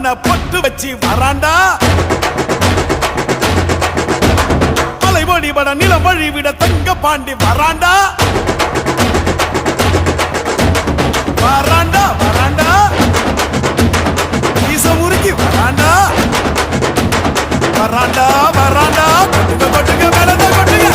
பொண்ண பொட்டு வச்சு வராண்டா மலை வழிபட நிலம் வழிவிட தங்க பாண்டி வராண்டா வராண்டா வராண்டா ஈச முறுக்கி வராண்டா வராண்டா வராண்டா கொட்டுங்க கொட்டுங்க மேலதான் கொட்டுங்க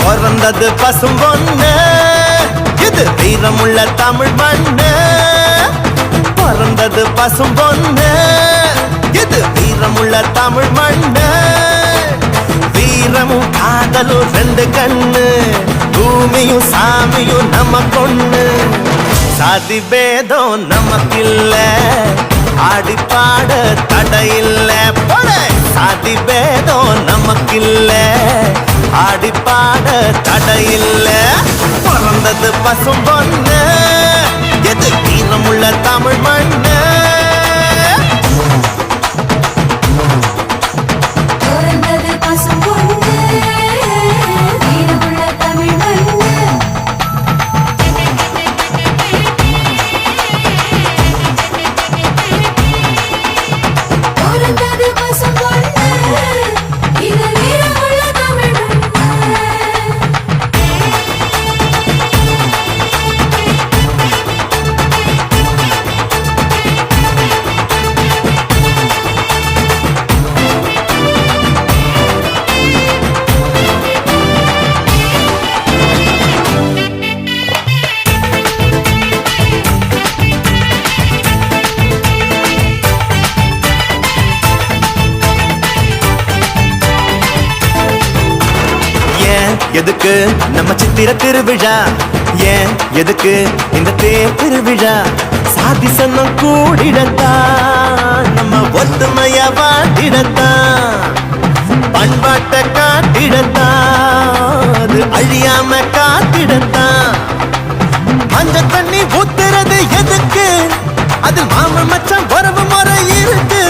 பிறந்தது பசும் பொண்ணு இது வீரமுள்ள தமிழ் மண்ணு பிறந்தது பசும் பொண்ணு இது வீரமுள்ள தமிழ் மண்ணு வீரமும் காதலும் ரெண்டு கண்ணு பூமியும் சாமியும் நம்ம கொண்ணு சாதி பேதம் நமக்கில்ல ஆடி பாட தடையில்ல போல சாதி பேதம் நமக்கில்ல ஆடி பாட தடையில்ல பிறந்தது பசும் பொண்ணு எது வீரமுள்ள தமிழ் மண்ணு பிறந்தது பசும் பொண்ணு வீரமுள்ள தமிழ் மண்ணு பிறந்தது பசும் பொண்ணு இது வீரமுள்ள தமிழ் எதுக்கு நம்ம சித்திர திருவிழா ஏன் எதுக்கு இந்த தேர் திருவிழா சாதி சன்னம் கூடிடத்தான் நம்ம ஒத்துமைய வாட்டிடத்தான் பண்பாட்டை காட்டிடத்தான் அது அழியாம காத்திடத்தான் மஞ்ச தண்ணி ஊத்துறது எதுக்கு அது மாம மச்சான் உறவு முறை இருக்கு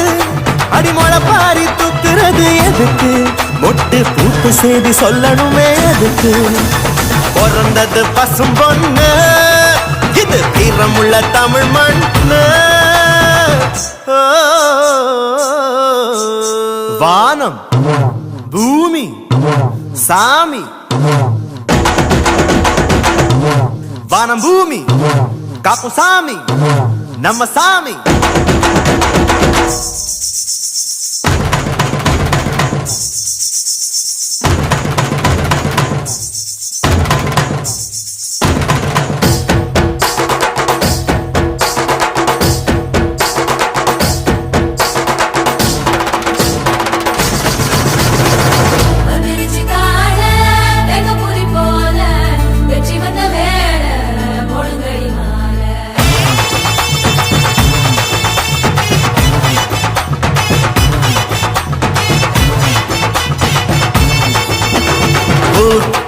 அடிமொழ பாரி தூக்குறது எதுக்கு மொட்டு பூத்து செய்தி சொல்லணுமே அதுக்கு பிறந்தது பசும் பொண்ணு இது வீரமுள்ள தமிழ் மண்ணு வானம் பூமி சாமி வானம் பூமி காப்பு சாமி நம்ம சாமி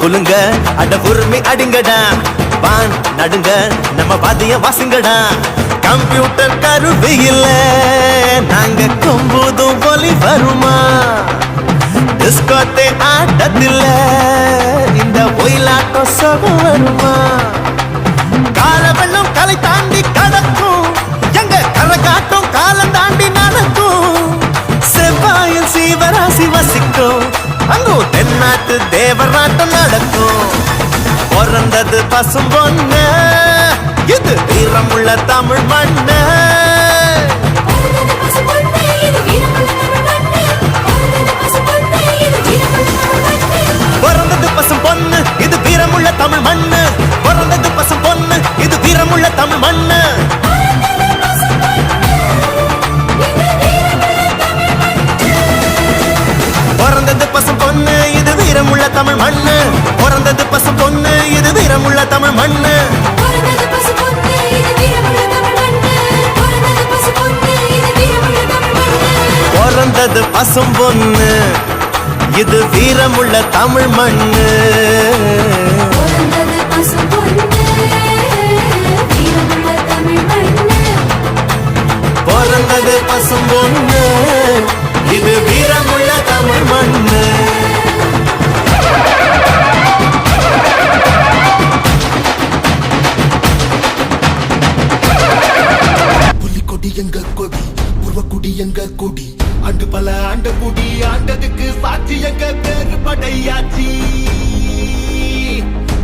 குலுங்க அட உரிமை அடிங்கடா வான் நடுங்க நம்ம வாதிய வாசுங்கடா கம்ப்யூட்டர் கருவி இல்ல நாங்க கும்புதும் ஒலி வருமா டிஸ்கோத்தே ஆட்டத்தில்ல இந்த ஒயிலாட்டம் சொகம் வருமா கால வெள்ளம் கலை தாண்டி கடக்கும் எங்க கரகாட்டம் காலம் தாண்டி நடக்கும் செவ்வாயில் சீவராசி வசிக்கும் அங்கோ தென்னாட்டு தேவராட்டம் நடக்கும் பிறந்தது பசும் பொண்ணு இது வீரமுள்ள தமிழ் மண்ணு பிறந்தது பசும் பொண்ணு இது வீரமுள்ள தமிழ் மண்ணு பிறந்தது பசும் பொண்ணு இது வீரமுள்ள தமிழ் மண்ணு பிறந்தது பசும் பொண்ணு இது வீரமுள்ள தமிழ் மண்ணு பிறந்தது பசும் பொண்ணு இது வீரமுள்ள தமிழ் மண்ணு பிறந்தது பசும் பொண்ணு இது வீரமுள்ள தமிழ் மண்ணு பிறந்தது பசும் பொண்ணு பிறந்தது பசும் பொண்ணு இது வீரமுள்ள தமிழ் மண்ணு பிறந்தது பசும் பொண்ணு வீரமுள்ள தமிழ் மண்ணு பிறந்தது பசும் பொண்ணு இது வீரமுள்ள தமிழ் மண்ணு புலிக்கொடி எங்க கொடி உருவக்குடி எங்க கொடி ஆண்டு பல ஆண்டு குடி ஆண்டதுக்கு சாட்சி எங்க பேரு படையாச்சி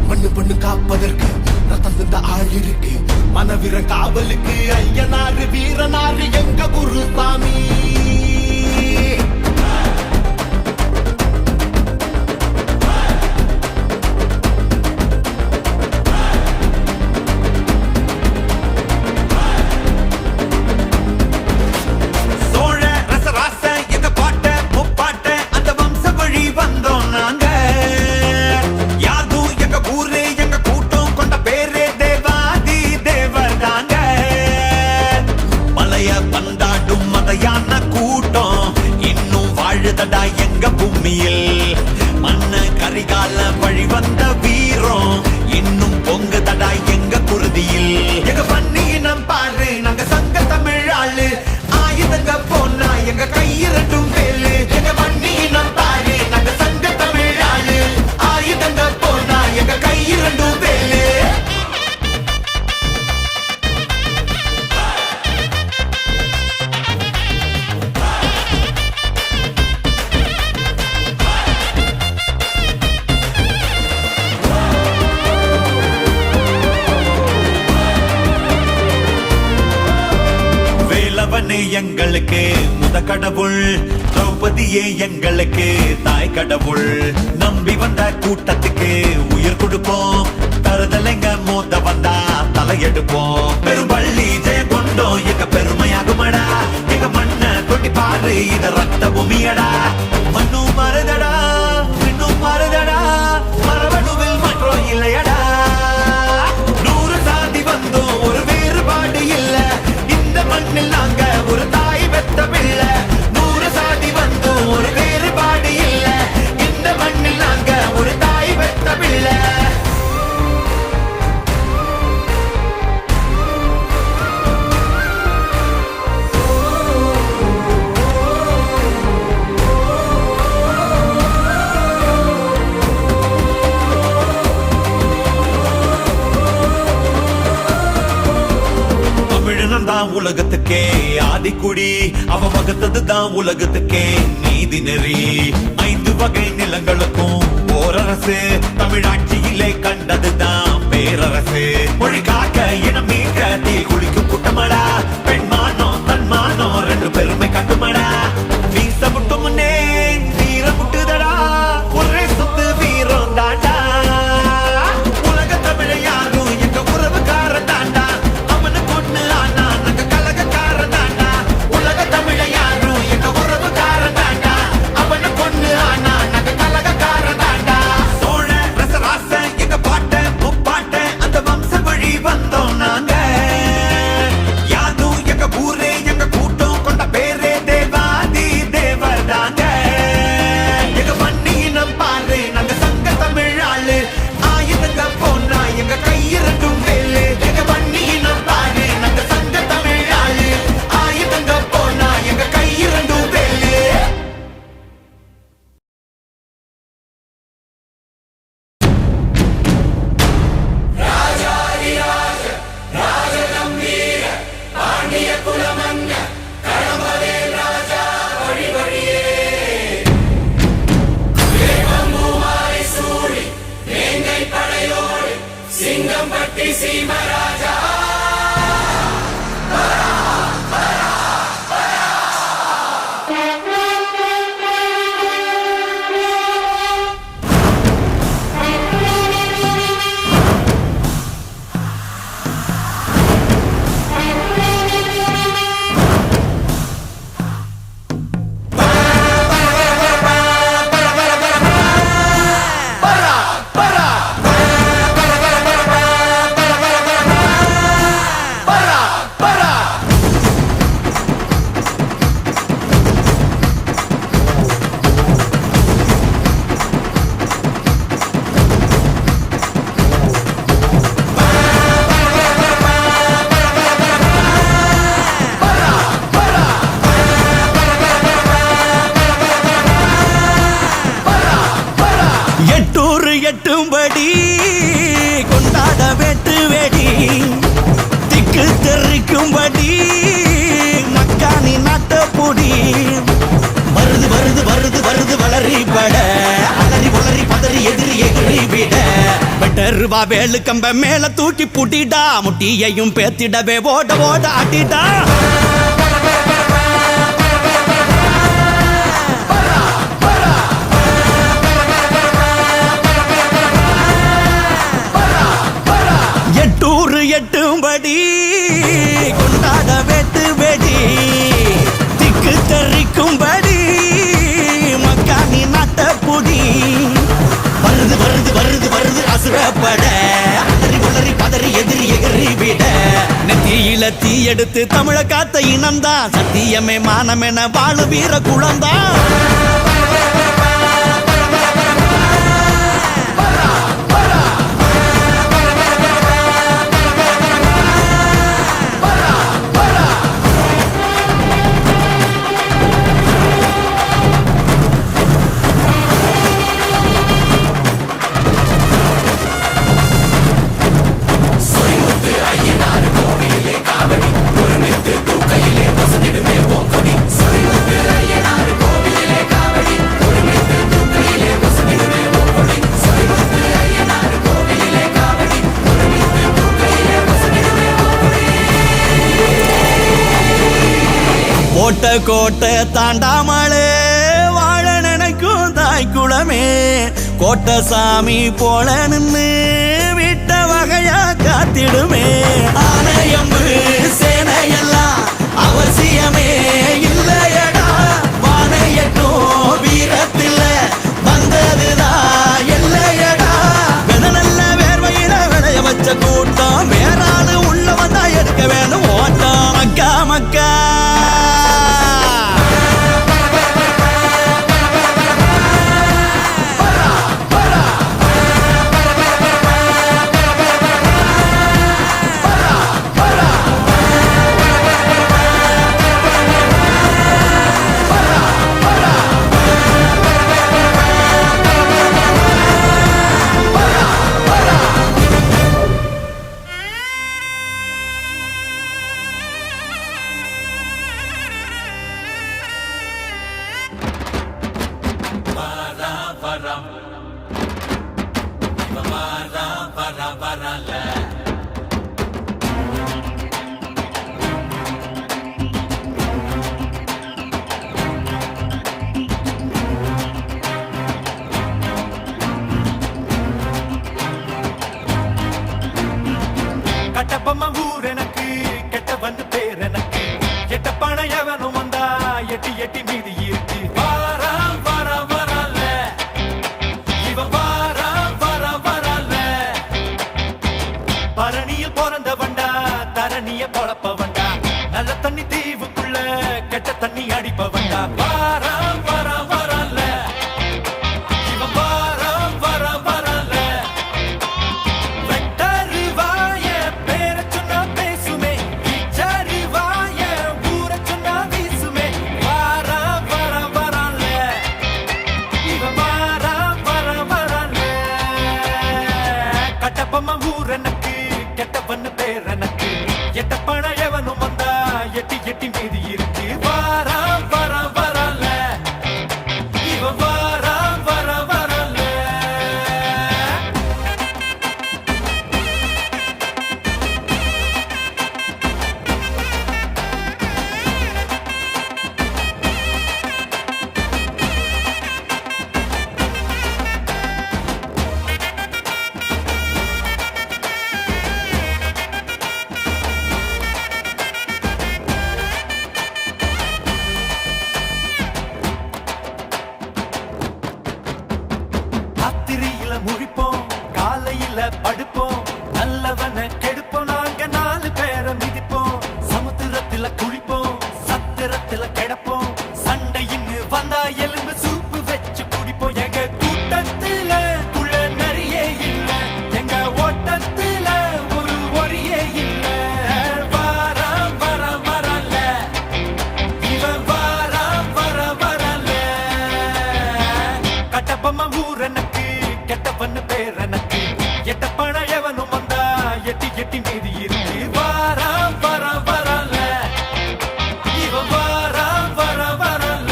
மண்ணு பண்ணு காப்பதற்கு ரத்தம் தந்த ஆள் இருக்கு மனவீர காவலுக்கு ஐயனாரு வீரனாரு எங்க குருசாமி எங்க பூமியில் மண்ண கரிகால வழி வந்த வீரம் இன்னும் பொங்கு தடா எங்க குருதியில் எங்க பண்ணினம் பாரு நாங்க சங்க தமிழ் ஆளு ஆயுதங்க போனா எங்க கையிரட்டும் வேலு எங்க பண்ணினம் பாரு நாங்க சங்க தமிழ் ஆளு ஆயுதங்க போனா எங்க கையிரட்டும் வேலு எங்களுக்கு முத கடவுள் திரௌபதியே எங்களுக்கு தாய் கடவுள் நம்பி வந்த கூட்டத்துக்கு உயிர் கொடுப்போம் தருதலைங்க மோத வந்தா தலையெடுப்போம் பெரும்பள்ளி ஜெய கொண்டோம் எங்க பெருமையாகுமடா எங்க மண்ண தொட்டி பாரு இத ரத்த பூமியடா மண்ணும் மருதடா இன்னும் மருதடா மரபணுவில் மாற்றம் இல்லையடா 100 சாதி வந்தோம் ஒரு வேறுபாடு இல்ல இந்த மண்ணில் நாங்க ஒரு தாய் பெத்த பிள்ளை 100 சாதி வந்தும் ஒரு வேறுபாடு இல்ல இந்த மண்ணில் நாங்க ஒரு தாய் பெத்த பிள்ளை தான் உலகத்துக்கே ஆதிக்குடி அவ வகுத்தது தான் உலகத்துக்கே நீதி நெறி 5 வகை நிலங்களுக்கும் ஓரரசு தமிழாட்சியிலே கண்டதுதான் பேரரசு மொழி காக்க இனம் மீட்க தீ குளிக்கும் கூட்டமடா பெண்மானோ தன்மானோ 2 பெருமை கட்டுமடா வீச முட்டு முன்னே வீர முட்டுதடா ஒரே சொத்து வீரம் தாண்டா உலக தமிழை யாரும் எங்க உறவுக்கார தாண்டா அவனு கொண்டு ஆனா ரூபா வேலு கம்ப மேல தூக்கி புட்டிடா முட்டியையும் பேத்திடவே ஓட ஓட ஆட்டிடா எட்டூர் எட்டும்படி கொண்டாட வெட்டு வெடி திக்கு தெரிக்கும்படி மக்கானி நாட்டப்புடி வருது வருது வருது வருது அசுரப்பட அலறி உளறி பதறி எதிரி எகிரி விட நெத்தியில தீ எடுத்து தமிழ காத்த இனம்தான் சத்தியமே மானமென வாழு வீர குளம்தான் கோட்டை கோட்டை தாண்டாமலே வாழ நினைக்கும் தாய் குளமே கோட்டை சாமி போல நின்று விட்ட வகையா காத்திடுமே ஆனையம்பு சேனையெல்லாம் அவசியமே இல்லையடா வானையட்டும் வீரத்தில் வந்ததுதான் இல்லையடா வெத நல்ல வேர்வையில விளைய வச்ச கூட்டம் வேறாது உள்ள வந்தா எடுக்க வேணும் ஓட்டம் மக்கா மக்கா கட்டப்பம்மா ஊர் எனக்கு கெட்டவன் பேர் எனக்கு கெட்ட பணம் எவனும் வந்தா எட்டி எட்டி மீதி இருக்கு வாரா வாரா வரல இவன் வாரா வாரா வரல பரணியில் பிறந்த வண்டா தரணிய பொழப்ப வண்டா நல்ல தண்ணி தீவுக்குள்ள கெட்ட தண்ணி அடிப்ப வண்டா வாரா வாரா வரல இவன் வாரா வாரா வரல வெட்டறிவாய பேர சொன்னா பேசுமே விச்சறிவாய ஊர சொன்னா வீசுமே வாரா வாரா வரல இவன் வாரா வாரா வரல கட்டப்பம்மா ஊர் எனக்கு கெட்டவன் பேர் எனக்கு எட்ட பணம் எவனும் வந்தா எட்டி எட்டி மீதி இருக்கு வாரா வாரா வரல இவன் வாரா வாரா வரல ராத்திரியில முழிப்போம் காலையில படுப்போம் நல்லவன கெடுப்போம் நாங்க 4 பேரை மிதிப்போம் சமுத்திரத்துல குளிப்போம் சத்திரத்துல கிடப்போம் சண்டையின்னு வந்தா எலும்பு சூப்பு வச்சு குடிப்போம் எங்க கூட்டத்துல குள்ள நிறைய இல்ல எங்க ஓட்டத்துல ஒரு ஒரியே இல்ல வாரா வாரா வரல இவன் வாரா வாரா வரல கட்டப்பம்மா ஊர் எனக்கு கெட்டவன் பேர் எனக்கு எட்ட பணம் எவனும் வந்தா எட்டி எட்டி மீதி இருக்கு வாரா வாரா வரல இவன் வாரா வாரா வரல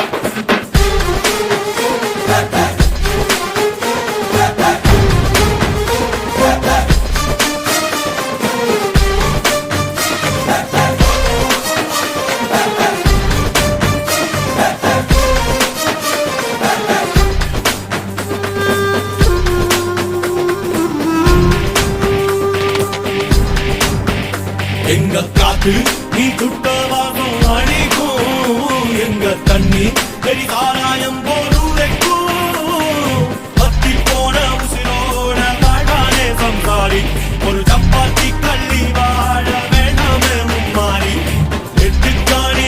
தொட்டு நீ துட்டவாகும் அடிக்கும் எங்க தண்ணி பெரி சாராயம் போருடைக்கும் பத்தி போன உசிரோட வாழ்வானே சம்சாரி ஒரு சப்பாத்தி கள்ளி வாழ வேண்டாமே மும்மாறி எட்டு காணி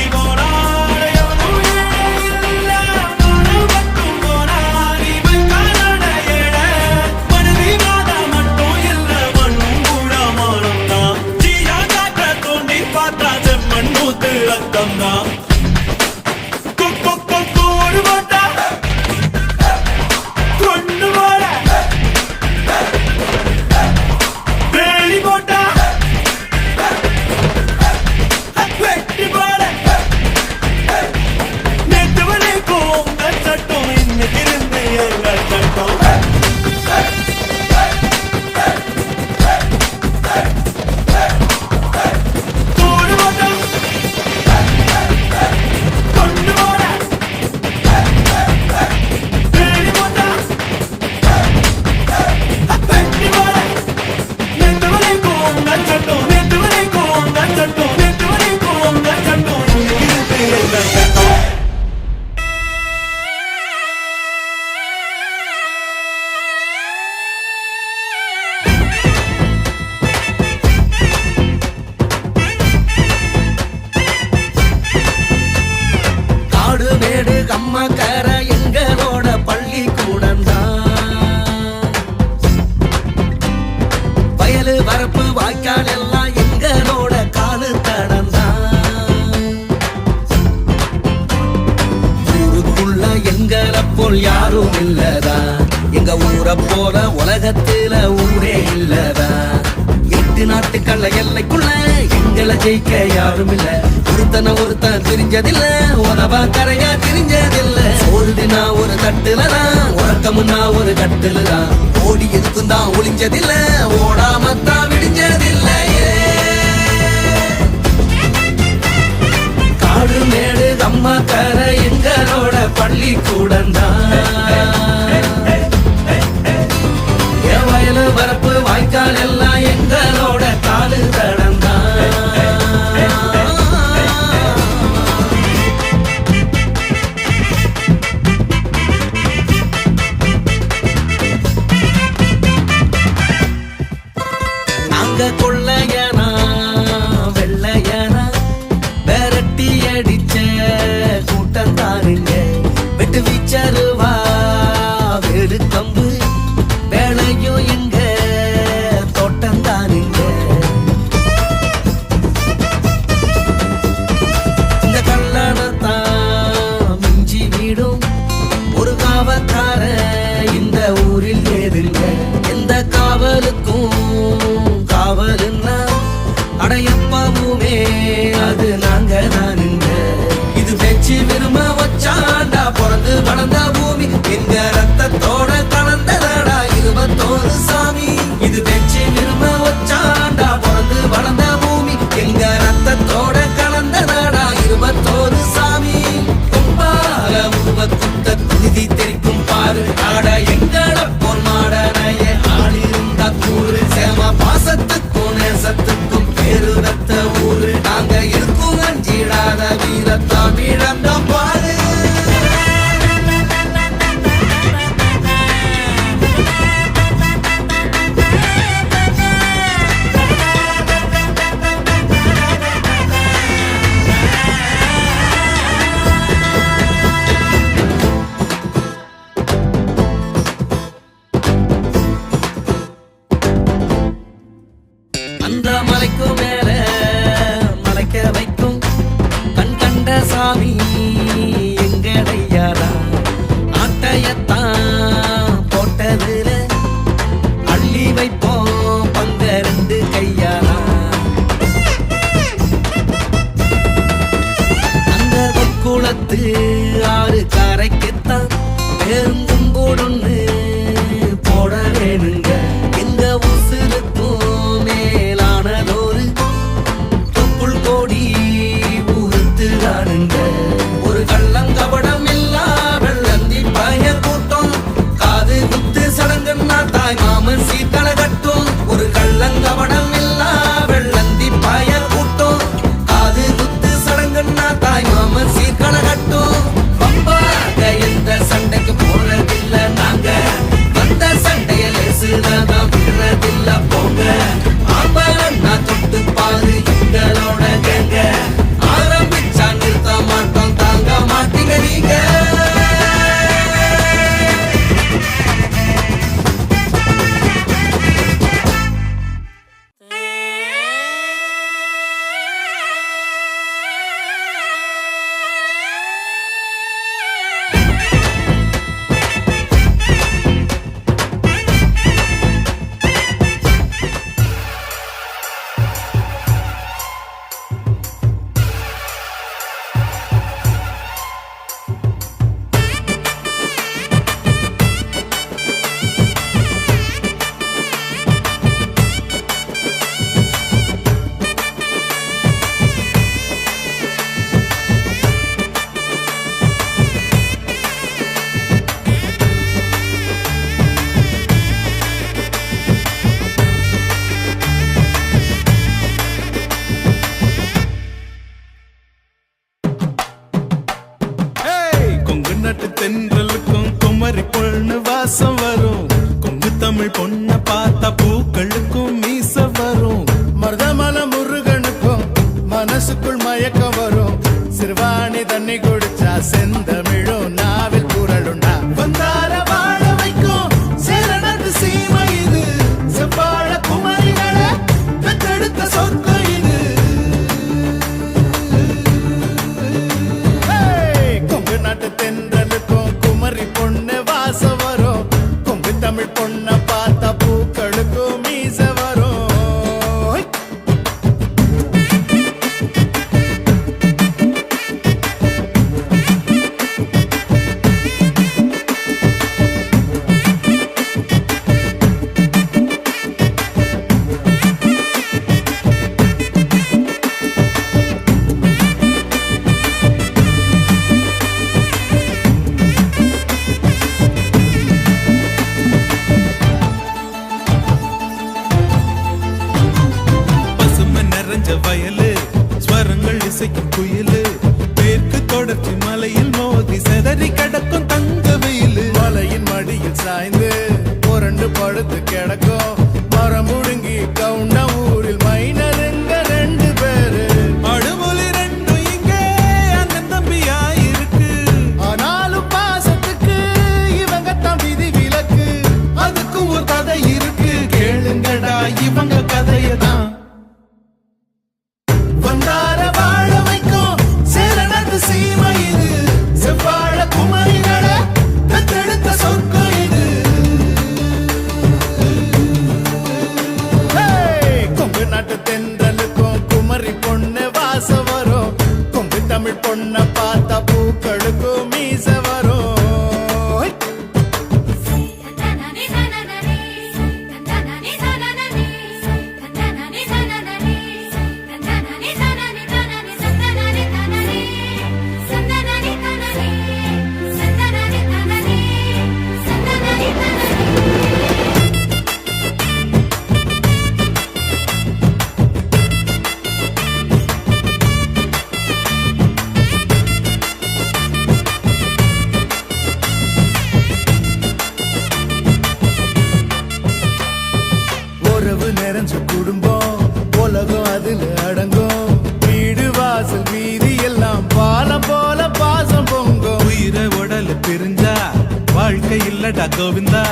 யாரும் இல்லதா எங்க ஊரை போல உலகத்துல ஊரே இல்லதா எட்டு நாட்டுக்கல்ல எல்லைக்குள்ள எங்களை ஜெயிக்க யாரும் இல்ல ஒருத்தன் தெரிஞ்சதில்ல உதவா கரையா தெரிஞ்சதில்ல ஒரு தினா ஒரு தட்டுலதான் உறக்கமுன்னா ஒரு கட்டுலதான் ஓடி எதுக்கும் தான் ஒளிஞ்சதில்ல ஓடாமத்தான் விடிஞ்சதில்லையே காடு மேடு அம்மா கரை எங்களோட பள்ளிக்கூடந்தான் என் வயலு வரப்பு வாய்க்கால் எல்லாம் எங்களோட காலு தடந்தான் நாங்க கொள்ளையனா வெள்ளையனா விரட்டி அடிச்ச கூட்டம் தாருங்க வெட்டு வீச்சருவா வேடு கம்பு வேலையும் எங்க தோட்டம் தாருங்க இந்த கல்லணத்தான் மிஞ்சி வீடும் ஒரு காவக்கார இந்த ஊரில் ஏதுங்க எந்த காவலுக்கும் காவலுன்னா அடையப்பாவுமே அது நாங்க தானுங்க இது பேச்சு விரும்ப வச்சாண்டா பிறந்து வளர்ந்த பூமி எங்க ரத்தத்தோட கலந்ததடா 21 சாமி இது பேச்சு விரும்ப வச்சாண்டா பிறந்து வளர்ந்த பூமி எங்க ரத்தத்தோட கலந்ததடா 21 சாமி கொம்பால உருவ குத்த குருதி தெரிக்கும் பாரு ஆட எங்கள பொன் மாடனைய ஆளிருந்தா கூறு சேம பாசத்துக்கும் நேசத்துக்கும் பேரு ரத்த ஊரு நாங்க இருக்கும் அஞ்சிடாத வீரத்தாம் இழந்த பாரு அந்த மலைக்கு மேல மலைக்க வைக்கும் கண் கண்ட சாமி எங்கடையாரா ஆட்டையத்தான் போட்டதுல அள்ளி வைப்போம் பங்க 2 கையாரா அந்த குளத்து ஆறு கரைக்குத்தான் பெருங்கும்போடொன்னு போட வேணுங்க எங்க உசுருக்கும் மேலானதொரு தொப்புள் கோடி ஊருத்துறானுங்க ஒரு கள்ளங்கபடம் இல்லா வெள்ளந்தி பய கூட்டம் காது குத்து சடங்குன்னா தாய் மாமன் சீர்களை கட்டும் ஒரு கள்ளங்கபடம் இல்லா வெள்ளந்தி பய கூட்டம் நாட்டு தென்றலுக்கும் குமரி பொண்ணு வாசம் வரும் கொங்கு தமிழ் பொண்ண பார்த்தா பூக்களுக்கும் மீச வரும் மருதமல முருகனுக்கும் மனசுக்குள் மயக்கம் வரும் சிறுவாணி தண்ணி குடிச்சா செந்தமிழும் நாவில் குரலுண்டா வந்தார வாழ வைக்கும் சேரணத்து சீமை இது செவ்வாழ குமரிகளை பெற்றெடுத்த சொர்க்கம் இது கொங்கு நாட்டு தென்றலுக்கும் குமரி பொண்ணு வாசம் வரும் கொங்கு தமிழ் பொண்ண பார்த்தா பூக்களுக்கும் மீச வரும் வயலு ஸ்வரங்கள் இசைக்கும் குயிலு மேற்கு தொடர்ச்சி மலையில் மோதி செதறி கிடக்கும் தங்க வெயிலு மலையின் மடியில் சாய்ந்து புரண்டு படுத்து கிடக்கும் மரம் முழுங்கி கவுண்ட ஊரில் மைனருங்க 2 பேரு அடுமொழி 2 இங்கே அண்ணன் தம்பியா இருக்கு ஆனாலும் பாசத்துக்கு இவங்க தான் விதி விலக்கு அதுக்கும் ஒரு கதை இருக்கு கேளுங்கடா இவங்க கதையதான் வந்தார வாழ வைக்கும் சேரணத்து சீமை இது செவ்வாழ குமரிகளை பெற்றெடுத்த சொர்க்கம் இது கொங்கு நாட்டு தென்றலுக்கும் குமரி பொண்ணு வாசம் வரும் கொங்கு தமிழ் பொண்ண பார்த்தா பூக்களுக்கும் மீச வரும் உறவு நிறைஞ்ச குடும்பம் உலகம் அதுல அடங்கும் வீடு வாசல் வீதி எல்லாம் பாலம் போல பாசம் பொங்கும் உயிரை உடல் பிரிஞ்சா வாழ்க்கை இல்லடா கோவிந்தா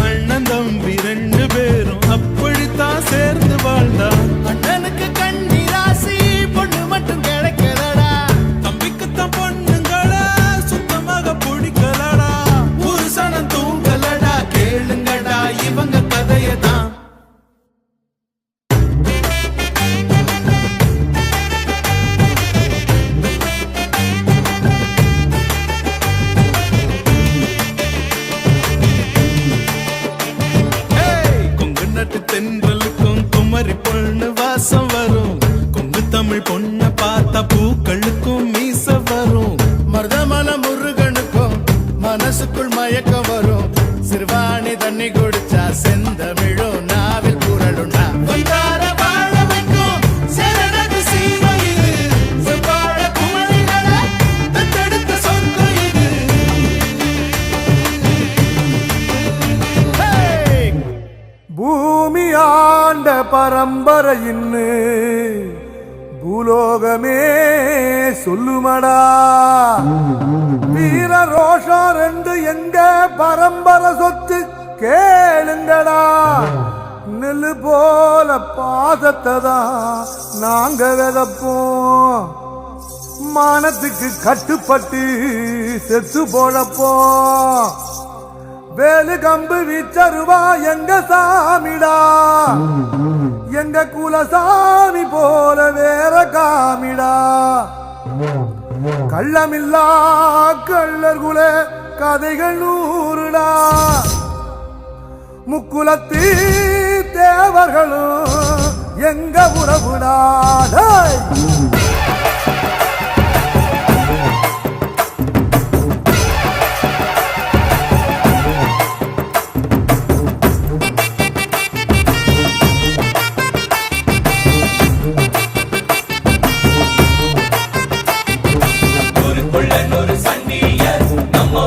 அண்ணன் தம்பி 2 பேரும் அப்படித்தான் சேர்ந்து வாழ்ந்தா அண்ணனுக்கு கண்ணி ராசி பொண்ணு மட்டும் கிடைக்கலடா தம்பிக்குத்தான் பொண்ணுங்களா சுத்தமாக பிடிக்கலடா ஒரு சனம் தூங்கலடா கேளுங்கடா இவங்க கதையதான் தென்றலுக்கும் குமரி பொண்ணு வாசம் வரும் கொங்கு தமிழ் பொண்ண பார்த்தா பூக்களுக்கும் மீச வரும் மருதமல முருகனுக்கும் மனசுக்குள் மயக்கம் வரும் சிறுவாணி தண்ணி குடிச்சா செந்தமிழும் நாவில் குரலுண்டா வந்தார வாழ வைக்கும் சேரணத்து சீமை இது செவ்வாழ குமரிகளை பெற்றெடுத்த சொர்க்கம் இது பூமி ஆண்ட பரம்பரையின்னு பூலோகமே சொல்லுமடா வீர ரோஷம் 2 எங்க பரம்பரை சொத்து கேளுங்கடா நெல்லு போல பாசத்தை தான் நாங்க விதப்போம் மானத்துக்கு கட்டுப்பட்டு செத்து போழப்போம் வேலு கம்பு வீச்சருவா எங்க சாமிடா எங்க குலசாமி போல வேற காமிடா கள்ளமில்லா கள்ளர் குல கதைகள் 100டா முக்குலத்தி தேவர்களும் எங்க உறவுடா டேய் ஒரு குள்ளன் ஒரு சண்டியர் நம்ம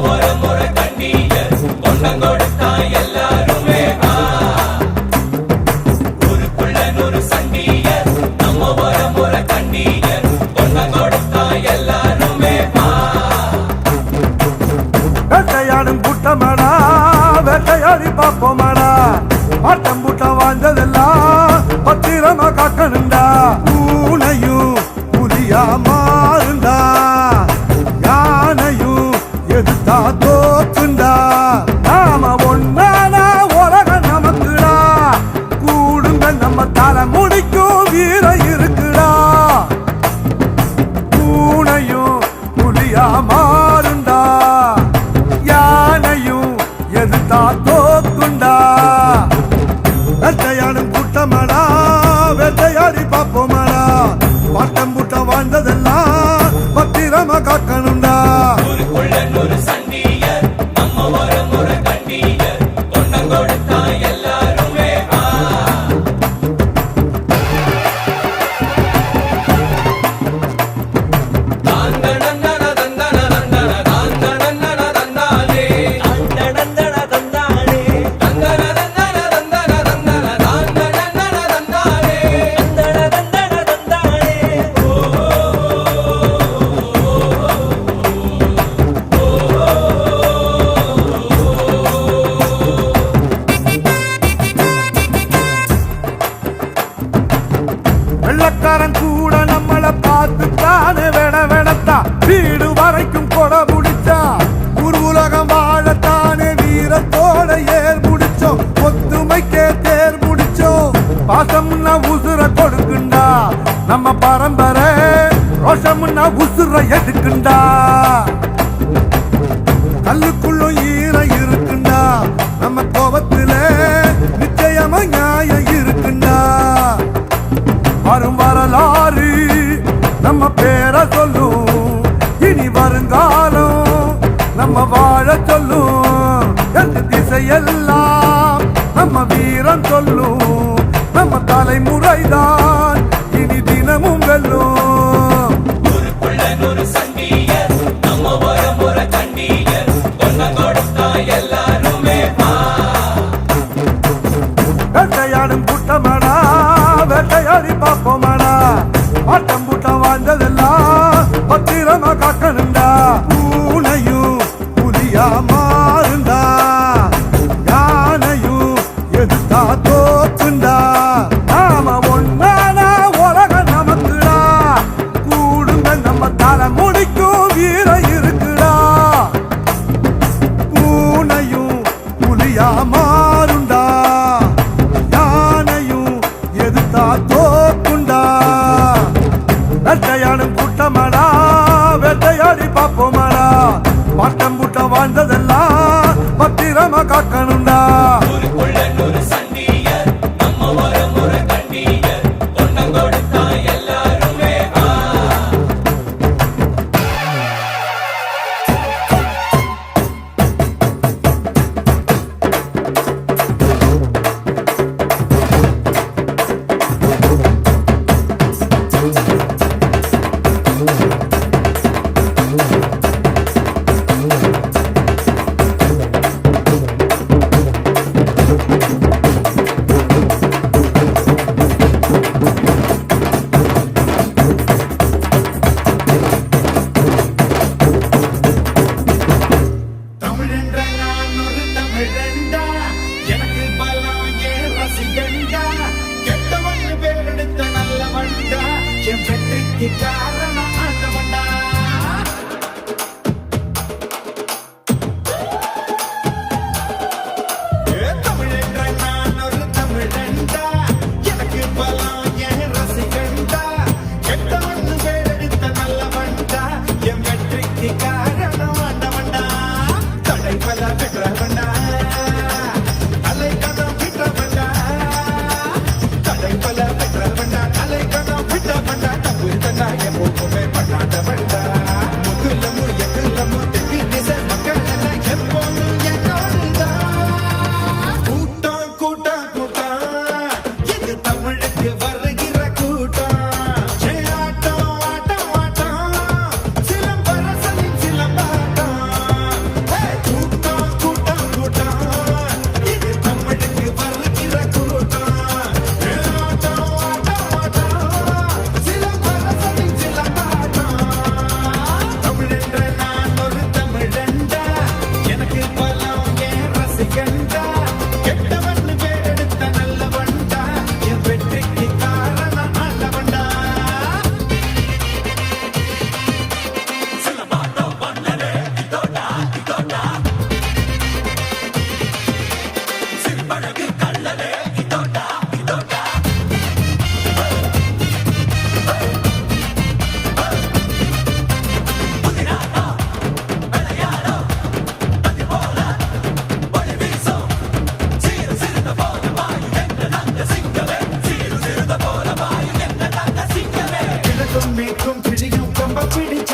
பாப்போமாடா ஆட்டம் பூட்டம் வாழ்ந்ததெல்லாம் பத்திரமா காக்கணுண்டா பூனையும் புலியா மாறுண்டா யானையும் எதிர்த்தா தோக்குண்டா நாம ஒன்னானா உலகம் நமக்குடா கூடுங்க நம்ம தலை முடிக்கும் வீர இருக்குடா பூனையும் புலியா மாறுண்டா யானையும் எதிர்த்தா தோக்குண்டா வேட்டையாடும் கூட்டமாடா வேட்டையாடி பார்ப்போமாடா பாட்டம் பூட்டம் வாழ்ந்ததெல்லாம் பத்திரமா காக்கணுண்டா வெள்ளக்காரன் கூட நம்மள பார்த்து தானே வெடத்தா வீடு வரைக்கும் கொடை பிடிச்சா ஊர் உலகம் வாழத்தானே வீரத்தோட ஏர் முடிச்சோம் ஒத்துமைக்கே தேர் முடிச்சோம் பாசம்னா உசுர கொடுக்குண்டா நம்ம பரம்பரை ரோஷம்னா உசுர எடுக்குண்டா கல்லுக்குள்ளும் ஈரம் இருக்குண்டா நம்ம கோபத்துல நிச்சயமா நியாயம் இருக்குண்டா வரும் வரலாறு நம்ம பேரை சொல்லும் இனி வருங்காலம் நம்ம வாழ சொல்லும் எந்த திசையெல்லாம் நம்ம வீரம் சொல்லும் நம்ம தலைமுறைதான் இனி தினமும் வெல்லும் வேட்டையாடும் கூட்டமாடா வேட்டையாடி பார்ப்போமாடா ஆட்டம் பூட்டம் வாழ்ந்ததெல்லாம் பத்திரமா காக்கணுண்டா பூனையும் புலியா மாறுண்டா யானையும் எதிர்த்தா தோக்குண்டா நாம ஒன்னானா உலகம் நமக்குடா கூடுங்க நம்ம தலை முடிக்கும் வீர இருக்குடா பூனையும் புலியா மாறுண்டா யானையும் எதிர்த்தா தோக்குண்டா வேட்டையாடும் கூட்டமாடா வேட்டையாடி பார்ப்போமாடா பாட்டம் பூட்டம் வாழ்ந்ததெல்லாம் பத்திரமா காக்கணுண்டா மேற்கும் பிடியும் கம்ப பிடிச்ச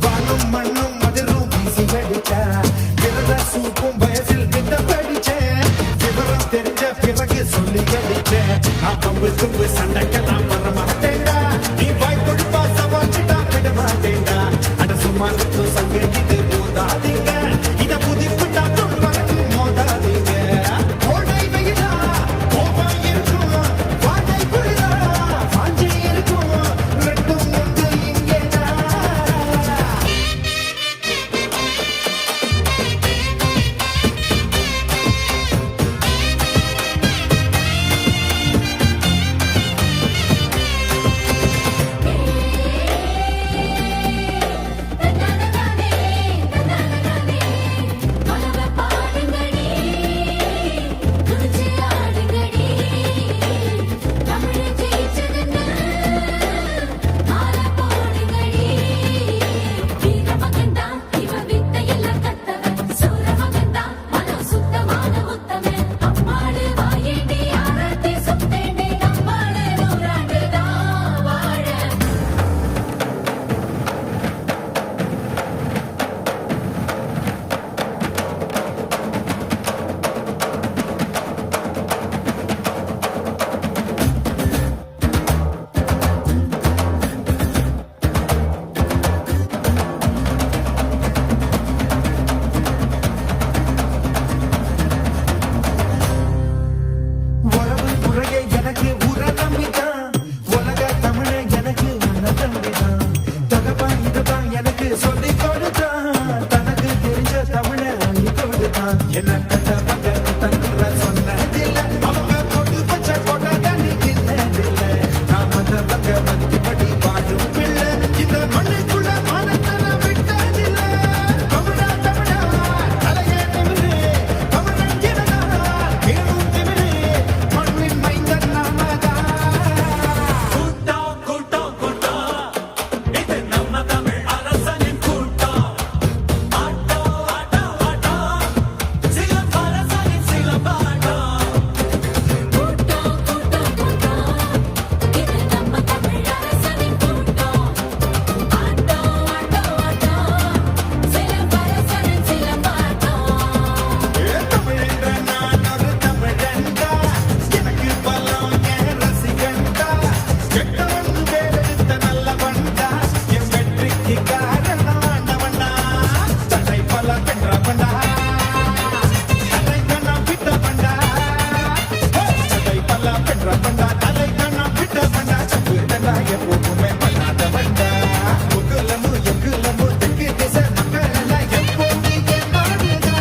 வானும் மண்ணும் மதிரும் வீசி அடிச்ச விரத சூப்பும் வயசில் வித்த படிச்சேன் விவரம் தெரிஞ்ச பிறகு சொல்லி அடிச்சேன் நான் கம்பு தும்பு சண்டைக்கெல்லாம் வர மாட்டேன்டா நீ வாய் கொடுப்பா சவாச்சிட்டா விட மாட்டேன்டா அட சும்மா சங்க இது போதாதீங்க இத புதிப்பிட்டா தொல்வரன் மோதாதீங்க கோடை வெயிலா கோபம் இருக்கும் வாடை குளிரா வாஞ்சி இருக்கும் ரெண்டும் ஒன்று இங்கேதான் மனவ பாடுங்கடி துடிச்சு ஆடுங்கடி தமிழ் ஜெயிச்சதுன்னு மாலை போடுங்கடி வீர மகன்தான் இவ வித்தையெல்லாம் கத்தவன் சூர மகன்தான் மனம் சுத்தமான உத்தமன் அம்மாடு வாயேண்டி ஆரத்தி சுத்தேண்டி நம்மாடு நூறாண்டுதான் வாழ உறவு முறையே எனக்கு உர நம்பிதான் உலக தமிழ எனக்கு உன்ன தம்பிதான் தகப்பா இதுதான் எனக்கு சொல்லி கொடுத்தான் தனக்கு தெரிஞ்ச தமிழ அள்ளி கொடுத்தான் என்ன கட்டவங்க தங்குற சொன்னதில்ல அவங்க கொண்டு வச்ச கொட்ட தண்ணி தின்னதில்ல நான் வந்தவங்க மதிப்படி வாழும் பிள்ளை இந்த மண்ணுக்குள்ள மானத்தன விட்டதில்ல தமிழா தமிழா தலையே நிமிரு தமிழன் ஜனதா கேளும் திமிரு மண்ணின் மைந்தன் நாமதான் கூட்டம் கூட்டம் கூட்டம் இது நம்ம தமிழ் அரசனின் கூட்டம் ஆட்டம் ஆட்டம் ஆட்டம் சிலம்பரசனின் சிலம்பாட்டம் கூட்டம் கூட்டம் கூட்டம் இது நம்ம தமிழ் அரசனின் கூட்டம் ஆட்டம் ஆட்டம் ஆட்டம் சிலம்பரசனின் சிலம்பாட்டம் தமிழன்ற நான் ஒரு தமிழன்டா எனக்கு பலம் என் ரசிகன்டா கெட்டவன் வேலெடுத்த நல்லவன்டா என் வெற்றிக்கு காரணம் ஆண்டவன்டா தடை பல பெற்றவன்டா அதை கண்ணம் விட்டவன்டா தடை பல பெற்றவன்டா அதை கண்ணம் விட்டவன்டா சப்புடா எப்போதுமே பண்ணாதவன்டா முகுலமு எங்குலமு தெற்கு திசை மக்கள் எல்லாம் எப்போது என் நாடுதான்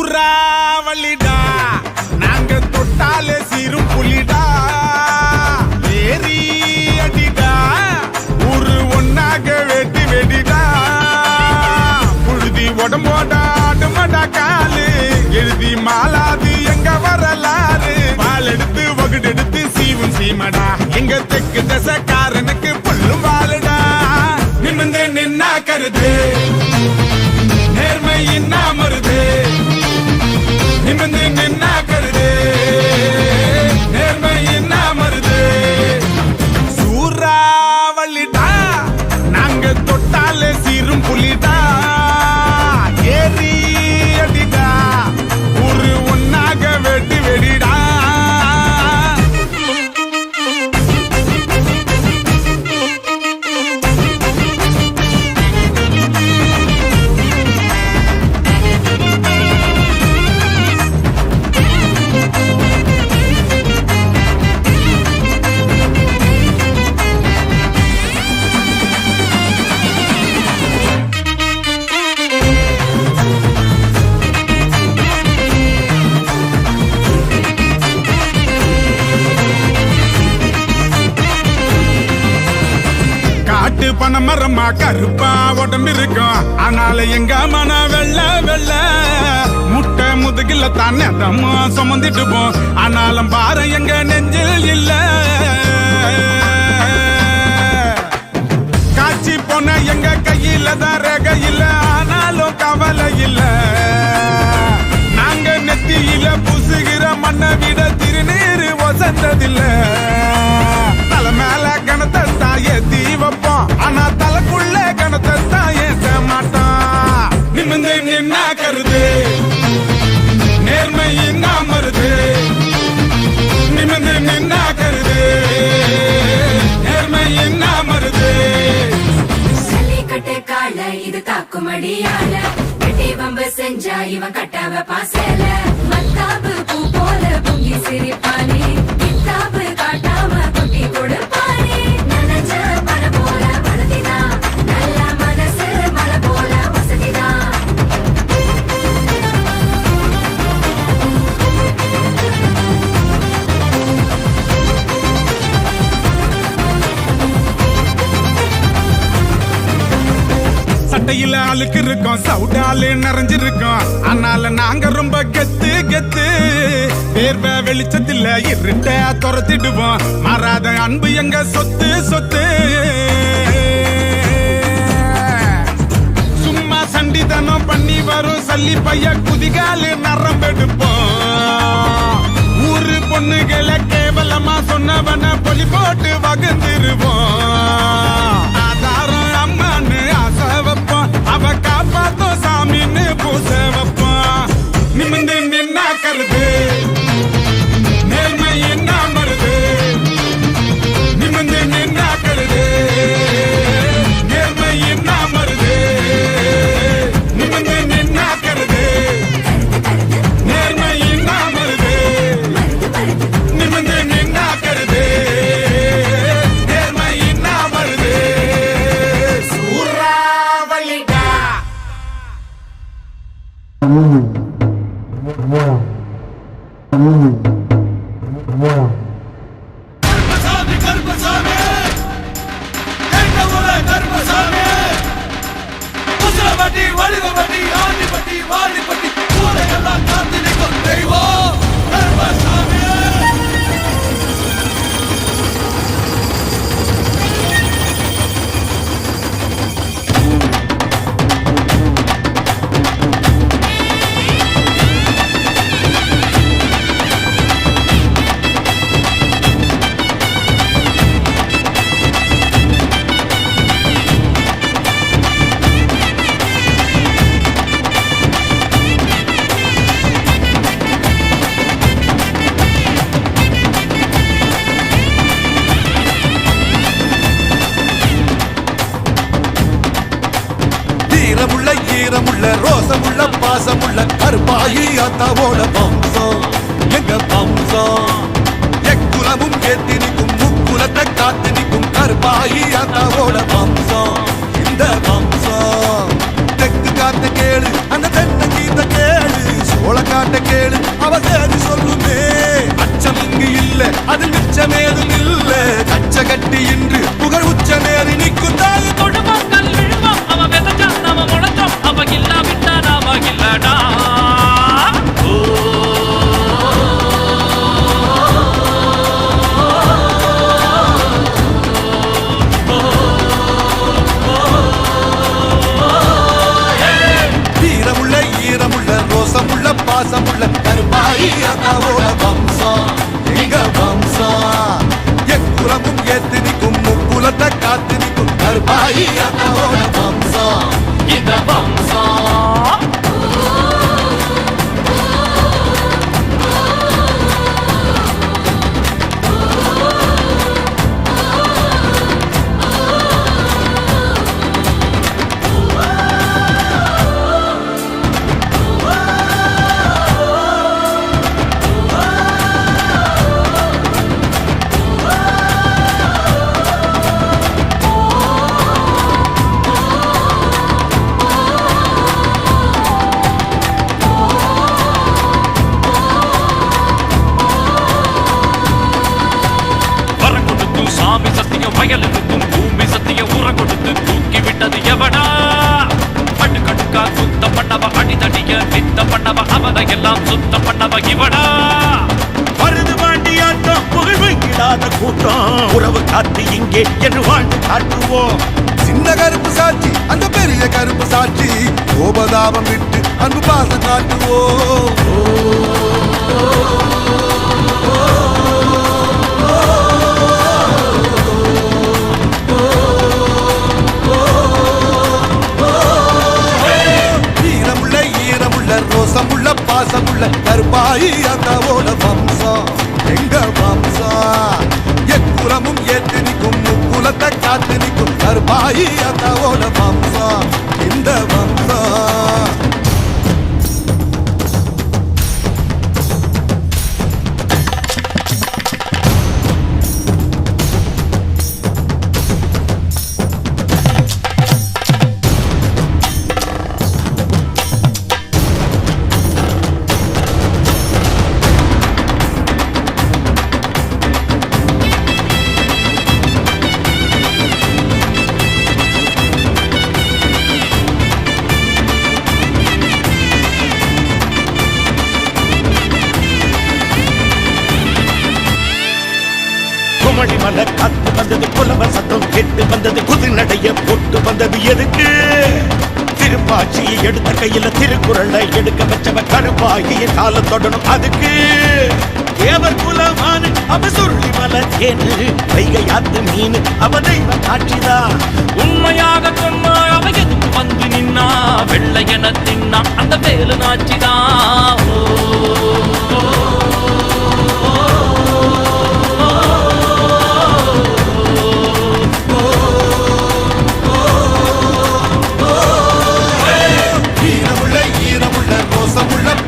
சூறாவளிடா நாங்க தொட்டாலே சீரும் புலிடா ஏறி அடிடா ஊரு ஒன்னாக வெட்டி வெடிடா புழுதி உடம்போட ஆடுமடா காலு எழுதி மாலாது எங்க வரலாறு பால் எடுத்து வகுடெடுத்து சீவும் சீமடா எங்க தெற்கு தசக்காரனுக்கு புல்லும் வாழுடா நிமிந்து நின்னா கருது நேர்மை இன்னா மருது நிமிந்து நின்னா கருது நேர்மை இன்னா மருது சூறாவளிடா நாங்க தொட்டாலே சீரும் புலிடா ஏறி அடிடா ஊரு ஒன்னாக வெட்டி வெடிடா காட்டு பணமரமா கருப்பா உடம்பு இருக்கும் ஆனால எங்க மன வெள்ள வெள்ள முட்டை முதுகில தானே தம்மா சுமந்துட்டு போ ஆனாலும் பாரு எங்க நெஞ்சில் இல்ல காட்சி போன எங்க கையில தான் ரேக இல்ல ஆனாலும் கவலை இல்ல நாங்க நெத்தியில பூசுகிற மண்ணை விட திருநீர் வசந்ததில்ல தலை மேல கணத்தை தான் ஏத்தி வைப்போம் ஆனா தலைக்குள்ள கணத்தை தான் ஏத்த மாட்டோம் நிமிந்து நின்னா கருது நேர்மை இன்னா மருது நிமிந்து நின்னா கருது நேர்மை இன்னா மருது ஜல்லிக்கட்டு கால இது தாக்குமடியால வெட்டி வம்பு செஞ்சா இவன் கட்டவ பாசல மத்தாப்பு பூ போல பொங்கி சிரிப்பானே கித்தாப்பு காட்டாம கொட்டி கொடுப்பானே நனஞ்ச மன போல மனதினா நல்ல மனசு மலை போல வசதிதான் சட்டையில அழுக்கு இருக்கும் சவுடாலே நிறைஞ்சிருக்கும் ஆனால நாங்க ரொம்ப கெத்து கெத்து வேர்வை வெளிச்சத்துல இருட்ட துரத்திடுவோம் மாறாத அன்பு எங்க சொத்து சொத்து சும்மா சண்டிதனம் பண்ணி வரும் சல்லி பைய குதிகாலு நரம்பெடுப்போம் ஊரு பொண்ணுகளை கேவலமா சொன்னவன பொலி போட்டு வகுந்துருவோம் ஆதாரம் அம்மான்னு ஆசை வைப்போம் அவ காப்பாத்தோம் சாமின்னு பூச வைப்போம் நிமிந்து நின்னா கருது நேர்மை என்ன மருது நிமிந்து நின்னா கருது நேர்மை என்ன மருது நிமிந்து நின்னா கருது நேர்மை என்ன மருது நிமிந்து நின்னா கருது நேர்மை என்ன மருது சூறாவளிடா கருப்பசாமி கருப்பசாமி எங்க ஊர கருப்பசாமி முசலப்பட்டி வடிவப்பட்டி ஆண்டிப்பட்டி வாடிப்பட்டி ஊரையெல்லாம் காத்து நிற்கும் தெய்வம் கருப்பசாமி வீரமுள்ள ஈரமுள்ள ரோசமுள்ள பாசமுள்ள கருப்பாயி அத்தாவோட வம்சம் எங்க வம்சம் எக்குலமும் ஏத்தி நிற்கும் முக்குலத்தை காத்து நிற்கும் கருப்பாயி அத்தாவோட வம்சம் இந்த வம்சம் தெற்கு காத்த கேளு அந்த தென்னை கீத்த கேளு சோழ காட்ட கேளு அவ சேதி சொல்லுமே அச்சம் இங்கு இல்ல அது மிச்சமேதும் இல்ல கச்ச கட்டி இன்று புகழ் உச்சமேறி நிற்கும் தாய் கொடுமங்கள் விழுவோம் அவன் விதைச்சான் நாம முளைச்சோம் அவ இல்லா விட்டா நாம இல்லடா வீரமுள்ள ஈரமுள்ள ரோசமுள்ள பாசமுள்ள கருப்பாயி அத்தாவோட வம்சம் எங்க வம்சம் எக்குலமும் ஏத்து நிற்கும் முக்குலத்தை காத்து நிற்கும் கருப்பாயி அத்தாவோட வம்சம் இந்த வம்சம் வயலுக்கும் பூமி சத்திய உற கொடுத்து தூக்கி விட்டது எவடா பட்டு கட்டுக்கா சுத்தம் பண்ணவ அடிதடிய நித்தம் பண்ணவ அவனை எல்லாம் சுத்தம் பண்ணவ இவடா வருது வாண்டியாட்டம் புகழ்விடாத கூட்டம் உறவு காத்து இங்கே என்று வாழ்ந்து காட்டுவோம் சின்ன கருப்பு சாட்சி அந்த பெரிய கருப்பு சாட்சி கோபதாபம் விட்டு அன்பு பாசம் காட்டுவோம் ரோசமுள்ள பாசமுள்ள கருப்பாயி அந்தாவோட வம்சம் எங்க வம்சம் எக்குலமும் ஏத்து நிற்கும் முக்குலத்தை காத்து நிற்கும் கருப்பாயி அந்தாவோட வம்சம் இந்த வம்சம் மணிமலை காத்து வந்தது புலவர் சத்தம் கேட்டு வந்தது குதிநடைய போட்டு வந்தது எதுக்கு திருப்பாட்சியை எடுத்த கையில திருக்குறளை எடுக்க வச்சவ கருப்பாகிய கால தொடணும் அதுக்கு தேவர் குலமான அவ சுருளி மலை தேனு வைகையாத்து மீன் அவ தெய்வ காட்சிதான் உண்மையாக சொன்னா அவ எதுக்கு வந்து நின்னா வெள்ளை என தின்னா அந்த வேலு நாச்சிதான்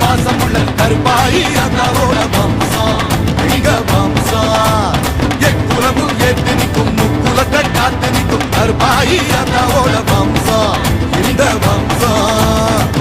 பாசமுள்ள கருப்பாயி அந்தாவோட வம்சம் எங்க வம்சம் எக்குலமும் ஏத்து நிற்கும் முக்குலத்தை காத்து நிற்கும் கருப்பாயி அந்தாவோட வம்சம் இந்த வம்சம்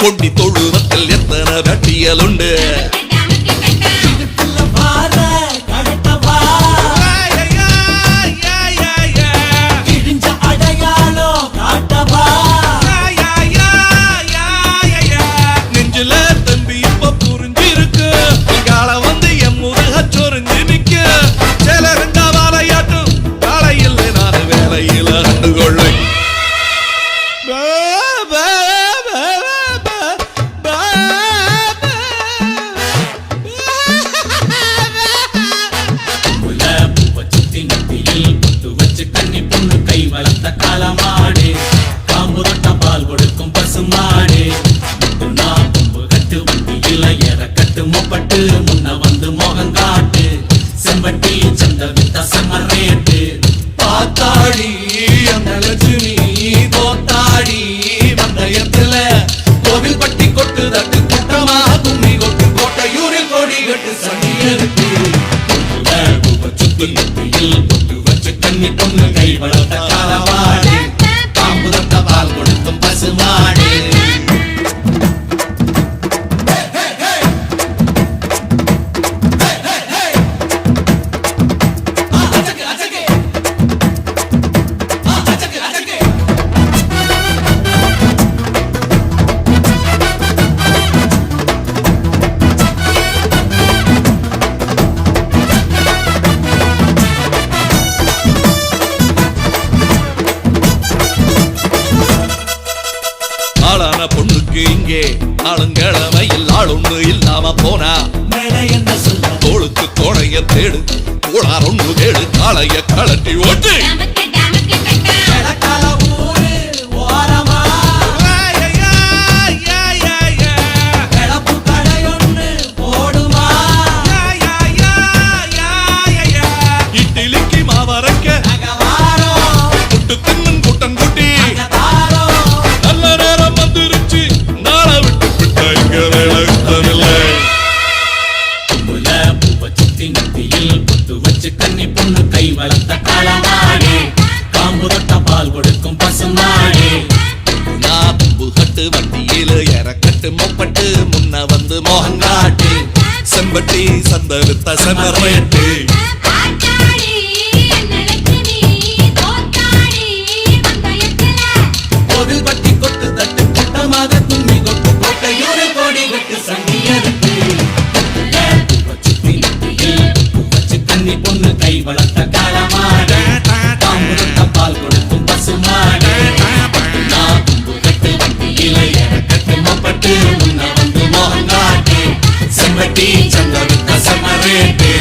கொண்டி தொழுவத்தில் எத்தனை வெட்டியலுண்டு நெஞ்சில தம்பி இப்ப புரிஞ்சிருக்கு கால வந்து என் முருக சொரிஞ்சு நிக்க சில ரெண்டா வாழையாட்டும் காலையில் நான் வேலையில கண்டுகொள்ளை நெத்தியில் பொட்டு வச்சு கன்னி பொண்ணு கை வளர்த்த காலமாடு காம்பு தொட்ட பால் கொடுக்கும் பசுமாடு முட்டுனா கொம்பு கட்டு வண்டியில ஏற கட்டு மொப்பட்டு முன்ன வந்து மோகம் காட்டு செம்பட்டி சந்த வித்த செம்மரேட்டு பாத்தாடி அந்த லட்சுமி தோத்தாடி வந்தயத்துல கோவில் பட்டி கொட்டு தட்டு கூட்டமா கும்மி கொட்டு கோட்டையூரில் கொடி கட்டு சண்டியருக்கு சுத்தி நெத்தியில் பொட்டு வச்சு கன்னி பொண்ணு கை வளர்த்த காலவாடு காம்பு தொட்ட பால் கொடுக்கும் பசுமாடு ஆளான பொண்ணுக்கு இங்கே ஆளுங்கிழமையில் ஆளொண்ணு இல்லாம போனா என்ன சொல்ல தோளுக்கு கோடைய தேடு கோளார் ஒண்ணு தேடு காளைய கலட்டி ஓட்டு கிழக்கால ஊரு ஓரமா கிளப்பு கடையொன்னு போடுமா இட்டிலிக்கு மாவரைக்க நகவாரம் புட்டு தின்னும் கூட்டம் கூட்டி தாரோ நல்ல நேரம் வந்துருச்சு நாளை விட்டு விட்ட இங்க வேலை முல்ல பூவ சுத்தி நெத்தியில் பொட்டு வச்சு கன்னி பொண்ணு கை வளர்த்த காலமாடு காம்பு தொட்ட பால் கொடுக்கும் பசுமாடு நான் புகட்டு வண்டியில இறக்கட்டு மொப்பட்டு முன்ன வந்து மோகங்காட்டு செம்பட்டி சந்த வித்த செம்மரேட்டு கோவில் பட்டி கொட்டு தட்டு கூட்டமாக கும்மி கொட்டு கோட்டையூரில் கோடி கட்டு சண்டியருக்கு சுத்தி நெத்தியில் பொட்டு வச்சு கன்னி பொண்ணு கை வளர்த்த காலமாடு காம்பு தொட்ட பால் கொடுக்கும் பசுமாடு நான் கும்பு கட்டு வண்டியில இறக்கட்டு மொப்பட்டு முன்ன வந்து மோகங்காட்டு செம்பட்டி சந்த வித்த செம்மரேட்டு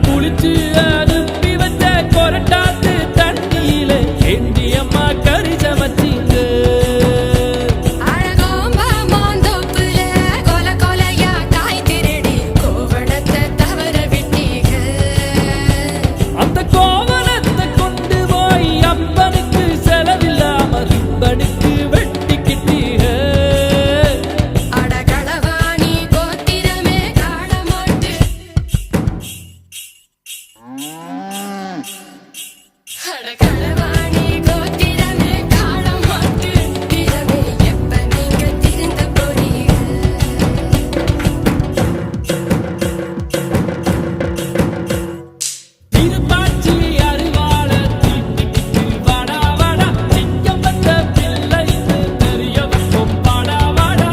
குளிச்சு அனுப்பி வச்ச கொரட்டாத்து தண்ணியில ஏண்டி அம்மா கறி சமைச்சீங்க அழகோம்பா மாந்தோப்புல கொல கொலையா காய் திருடி கோவணத்தை தவற விட்டீங்க அந்த கோவணத்தை கொண்டு போய் அப்பனுக்கு செலவில்லாம ரிப்பனுக்கு வெட்டிக்கிட்டீங்க அடகளவாணி கோத்திரமே காணமாட்டு அடகளவாணி கோத்திரமே காணமாட்டு இரவே எப்ப நீங்க திருந்த போறீங்க திருப்பாச்சி அருவாள தீட்டிக்கிட்டு வாடா வாடா சிங்கம் வந்த பிள்ளைன்னு தெரிய வைக்கும் வாடா வாடா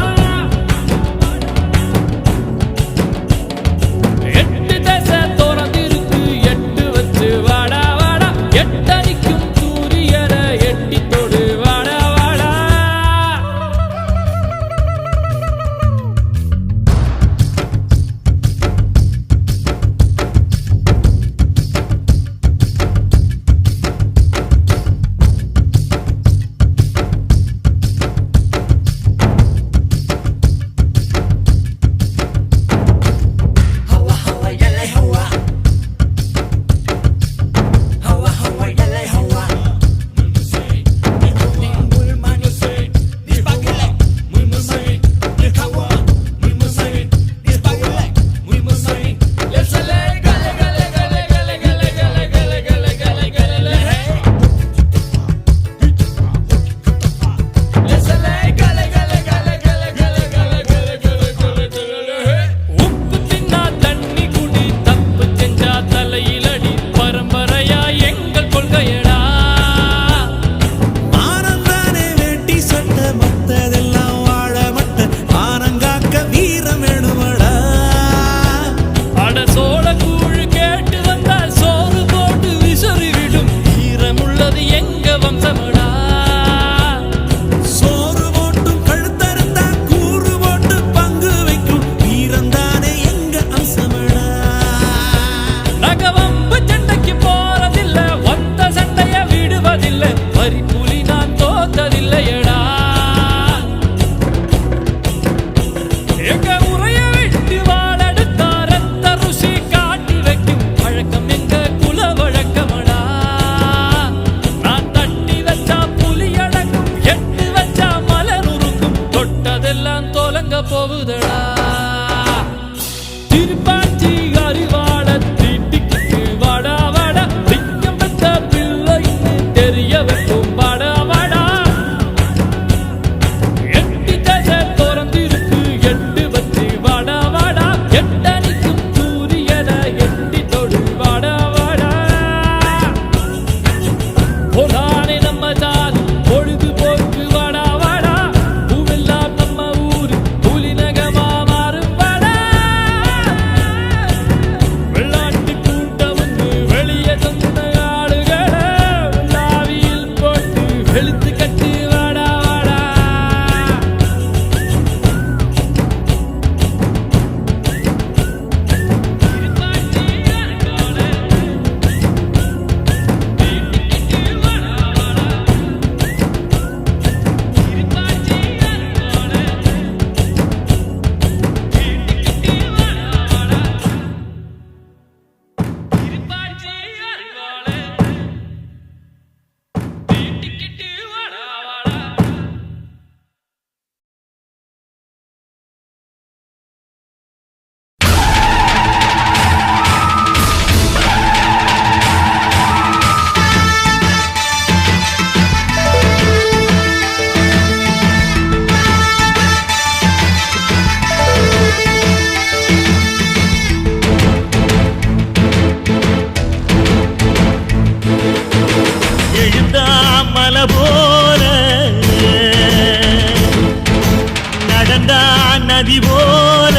எட்டு தசை திறந்திருக்கு எட்டு வச்சு வாடா வாடா எட்டடிக்கும் சூரியனை எட்டி தொடு வாடா வாடா உப்பு தின்னா தண்ணி குடி தப்பு செஞ்சா தலையிலடி பரம்பரையா எங்கள் கொள்கையடா ஆனந்தானே வேட்டி சட்டை மத்ததெல்லாம் வாழ மட்ட ஆனங்காக்க வீரம் வேணுமடா அட சோழ கூழ் கேட்டு வந்தா சோறு போட்டு விசுறி விடும் ஈரமுள்ளது எங்க வம்சமடா சோறு போட்டும் கழுத்தறுத்தா கூறு போட்டு பங்கு வைக்கும் வீரந்தானே எங்க அம்சமடா நகவம்பு சண்டைக்கு போறதில்ல ஒத்த சண்டைய விடுவதில்லை வரி புலி நான் தோத்ததில்லையடா எங்க உரைய விட்டு வாழெடுத்தா ரத்த ருசி காட்டி வைக்கும் பழக்கம் எங்க குல வழக்கமடா நான் தட்டி வச்சா புலி அடக்கும் எட்டு வச்சா மலர் உருக்கும் தொட்டதெல்லாம் தொலங்க போகுதடா திருப்பாச்சி அறிவாள தீட்டிக்கிட்டு வாடா வாடா சிங்கம் பெத்த பிள்ளைன்னு தெரிய வைக்கும் வாடா வாடா எட்டு தசை திறந்திருக்கு எட்டு வச்சு வாடா வாடா எட்டடிக்கும் சூரியனை எட்டி தொடு வாடா வாடா போனானே நம்ம ஜாதி பொழுதுபோக்கு வாடா வாடா பூவெல்லாம் நம்ம ஊரு புலிநகமா மாறும் வாடா வெள்ளாட்டு கூட்டம் வந்து வெளியே சொந்த ஆளுகளை உள்ளாவியில் போட்டு வெளுத்து கட்டு வாடா வாடா மலை போல நடந்தா நதி போல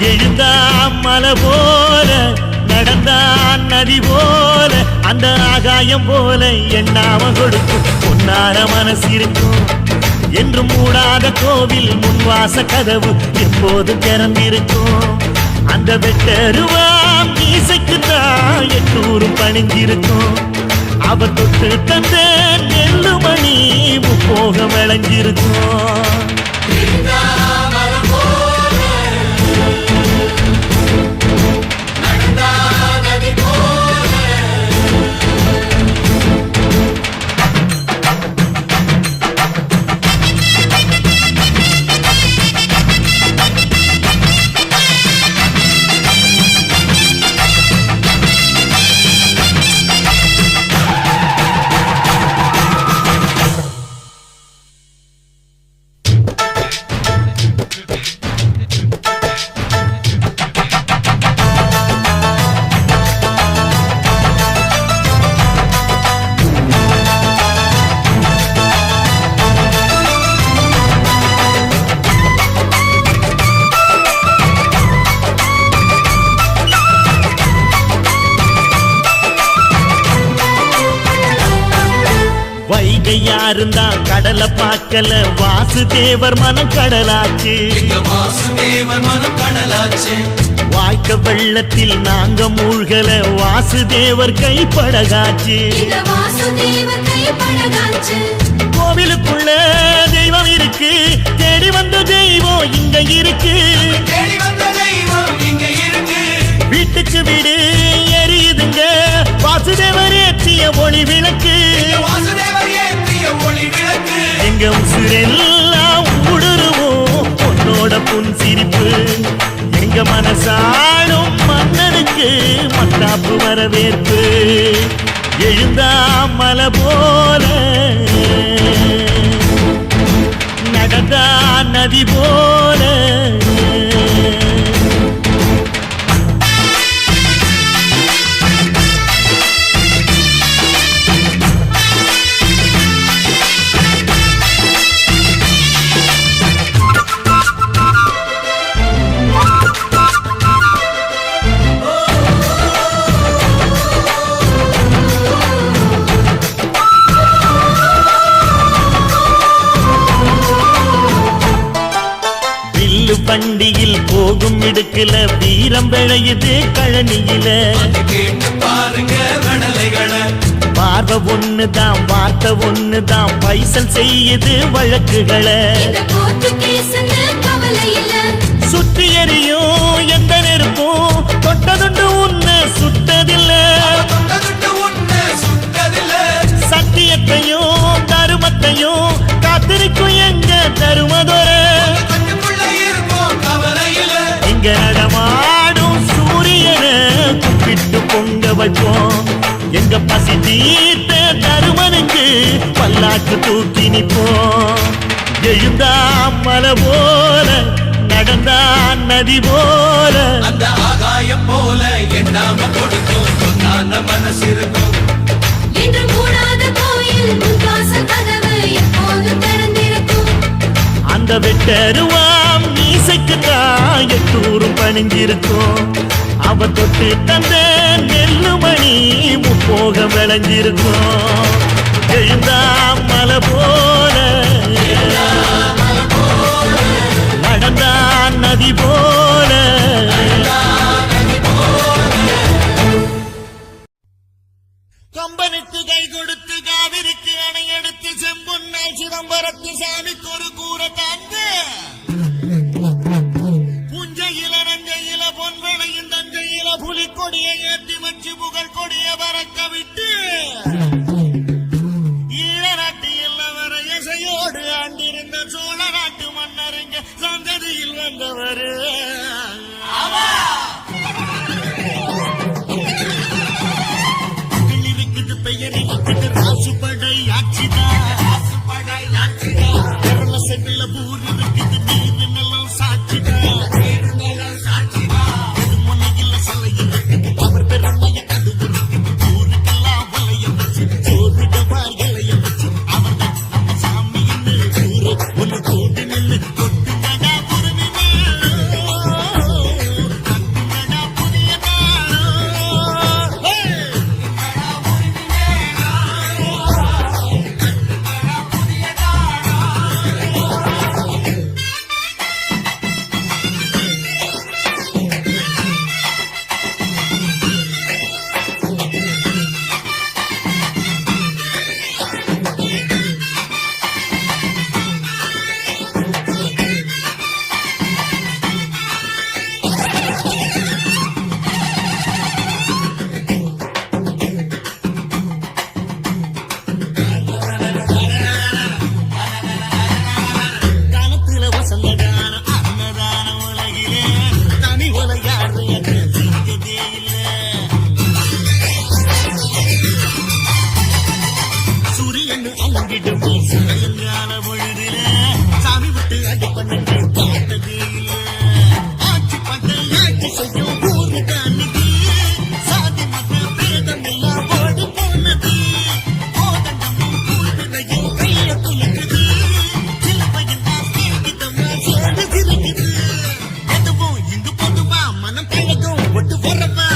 எழுந்தா மலை போல நடந்தா நதி போல அந்த ஆகாயம் போல எண்ணாம கொடுக்கும் பொன்னார மனசு இருக்கும் என்றும் மூடாத கோவில் முன்வாச கதவு எப்போதும் திறந்திருக்கும் அந்த அந்த வெட்டருவாம் மீசைக்குத்தான் எட்டூரும் பணிஞ்சிருக்கும் அவ தொட்டு தந்த நெல்லுமணி முப்போக விளைஞ்சிருக்கும் யாருந்தா கடலை பார்க்கல வாசுதேவர் மனம் கடலாச்சு வாய்க்க வெள்ளத்தில் நாங்க மூழ்கல வாசுதேவர் கைப்படகாச்சு கோவிலுக்குள்ள தெய்வம் இருக்கு தேடி வந்த தெய்வம் இங்க இருக்கு வீட்டுக்கு வீடு எரியுதுங்க வாசுதேவர் ஏற்றிய ஒளி விளக்கு எங்க உசுரெல்லாம் ஊடுருவோம் பொன்னோட புன் சிரிப்பு எங்க மனசாடும் மன்னனுக்கு மத்தாப்பு வரவேற்பு எழுந்தா மலை போல நடந்தா நதி போல வண்டியில் போகும் இடுக்குல வீரம் விளையுது கழனியில பார்வை ஒண்ணுதான் வார்த்தை ஒண்ணுதான் பைசல் செய்யுது வழக்குகளை சுற்றி எறியும் எந்த நெருப்பும் தொட்டதுண்டு உன்னை சுட்டதில்லை சத்தியத்தையும் தருமத்தையும் காத்திருக்கும் எங்க தருமதொர இங்க நடமாடும் சூரியனை கும்பிட்டு பொங்க வைப்போம் எங்க பசி தீர்த்த தருமனுக்கு பல்லாக்கு தூக்கி நிப்போம் எழுந்தா மலை போல நடந்தா நதி போல அந்த ஆகாயம் போல எண்ணாம கொடுக்கும் சொன்னான மனசு இருக்கும் இன்று மூடாத கோயில் முன்வாசல் கதவு எப்போது திறந்திருக்கும் அந்த வெட்டருவாம் மீசைக்குத்தான் எட்டூரும் பணிஞ்சிருக்கும் அவ தொட்டு தந்த நெல்லுமணி முப்போக விளைஞ்சிருக்கும் எழுந்தா மலை போல நடந்தா நதி போல கம்பனுக்கு கை கொடுத்து காவிரிக்கு அணை எடுத்து செம்பொன்னால் சிதம்பரத்து சாமிக்கு ஒரு கூரை தாங்க புஞ்சையில நஞ்சையில பொன்வளையும் தஞ்சையில புலிக்கொடியை ஏற்றி வச்சு புகழ் கொடிய பறக்க விட்டு ஈழ நாட்டு எல்லவர இசையோடு ஆண்டிருந்த சோழ நாட்டு மன்னருங்க சந்ததியில் வந்தவரு என் ஊரு தானுது சாதி மத பேதம் எல்லாம் ஓடி போனது கோதண்டமும் கூழ்வினையும் கைய துலக்குது சிலப்பையும் தான் சேர்க்கிதமா சேர்ந்து சிரிக்குது எதுவும் இங்கு பொதுவா மனம் பழகும் ஒட்டு போறவா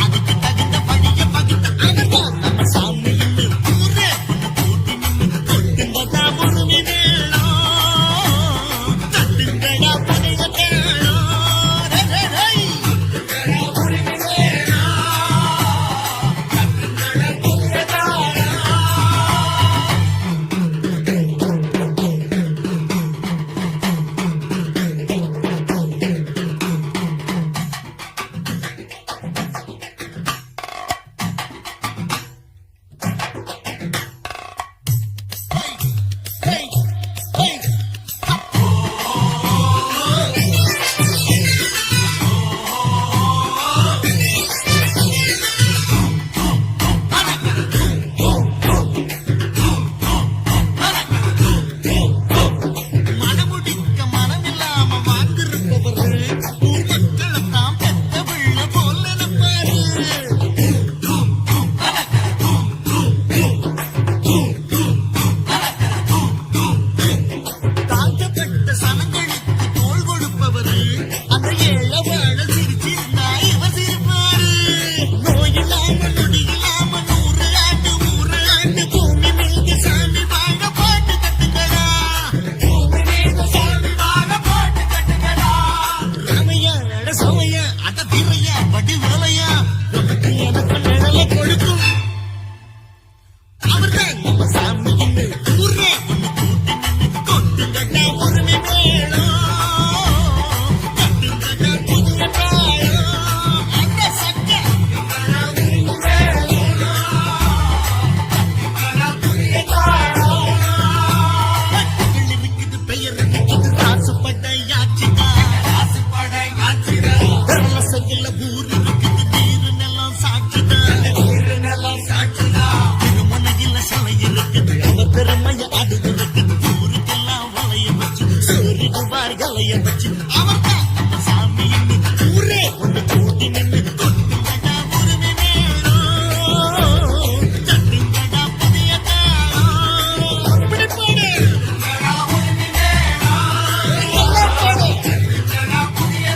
அதுக்கு தகுந்த பழிய பகிர்ந்த அவர்தான் நம்ம சாமின்னு ஊரே ஒன்று கூட்டி நின்று கொட்டுங்கடா உரிமை வேணும் தட்டுங்கடா பழைய வேணும் மனமுடிக்க மனமில்லாம வாழ்ந்திருப்பவர்கள் ஊர் மக்களைத்தான் பெத்த பிள்ளை போல நினைப்பாரு தாழ்த்தப்பட்ட சனங்களுக்கு தோள் கொடுப்பவரு அந்த ஏழை வாழ சிரிச்சிருந்தா இவர் சிரிப்பாரு நோய் இல்லாம நொடி இல்லாம 100 ஆண்டு 100 ஆண்டு பூமி மீது சாமி வாழ பாட்டு கட்டுங்களா பூமி மீது சாமி வாழ பாட்டு கட்டுங்களா ராமையா அட சோமையா அட தீரையா வடி வேலையா உனக்கு எனக்கு நிழலை கொடுக்கும் அவர்தான் நம்ம சாமி ஊரே ஒன்று கூட்டி நின்று கொட்டுங்கடா உரிமை வேணும் கட்டுங்கடா புதிய காலம் அந்த சக்க உரிமை வேணும் கட்டுங்கடா புதிய காலம் பட்டுகள் இருக்குது பெயர் இருக்குது ராசுப்படை யாச்சிதா ராசுப்படை யாச்சிதா ரசகில ஊர் இருக்குது நீரு நிலம் சாட்சிதா நீரு நிலம் சாட்சிதா திருமணையில சிலை இருக்குது அவர் பெருமைய அடுத்து இருக்குது ஊருக்கெல்லாம் வளைய வச்சு சோறிடுவார் கலைய வச்சு அவர்தான் நம்ம சாமி ஊரே ஒன்று கூட்டி நின்று கொட்டுங்கடா உரிமை வேணும் தட்டுங்கடா புதிய காலம் அப்படி போடு உரிமை வேணும் எல்லாம் போடு புதிய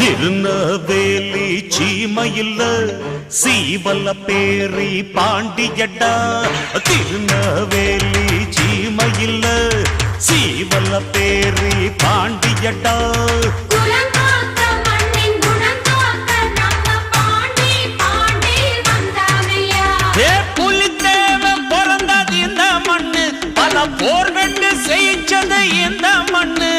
திருநெல்வேலி சீமையில் சீவல பேரி பாண்டியடா திருநெல்வேலி சீமையில் சீவல பேரி பாண்டியடா குலங்காத்த மண்ணின் குணங்காத்த நம்ம பாண்டி பாண்டி வந்தானையா ஏ புலித்தேவன் பிறந்தது இந்த மண்ணு பல போர் வென்று செய்ச்சது இந்த மண்ணு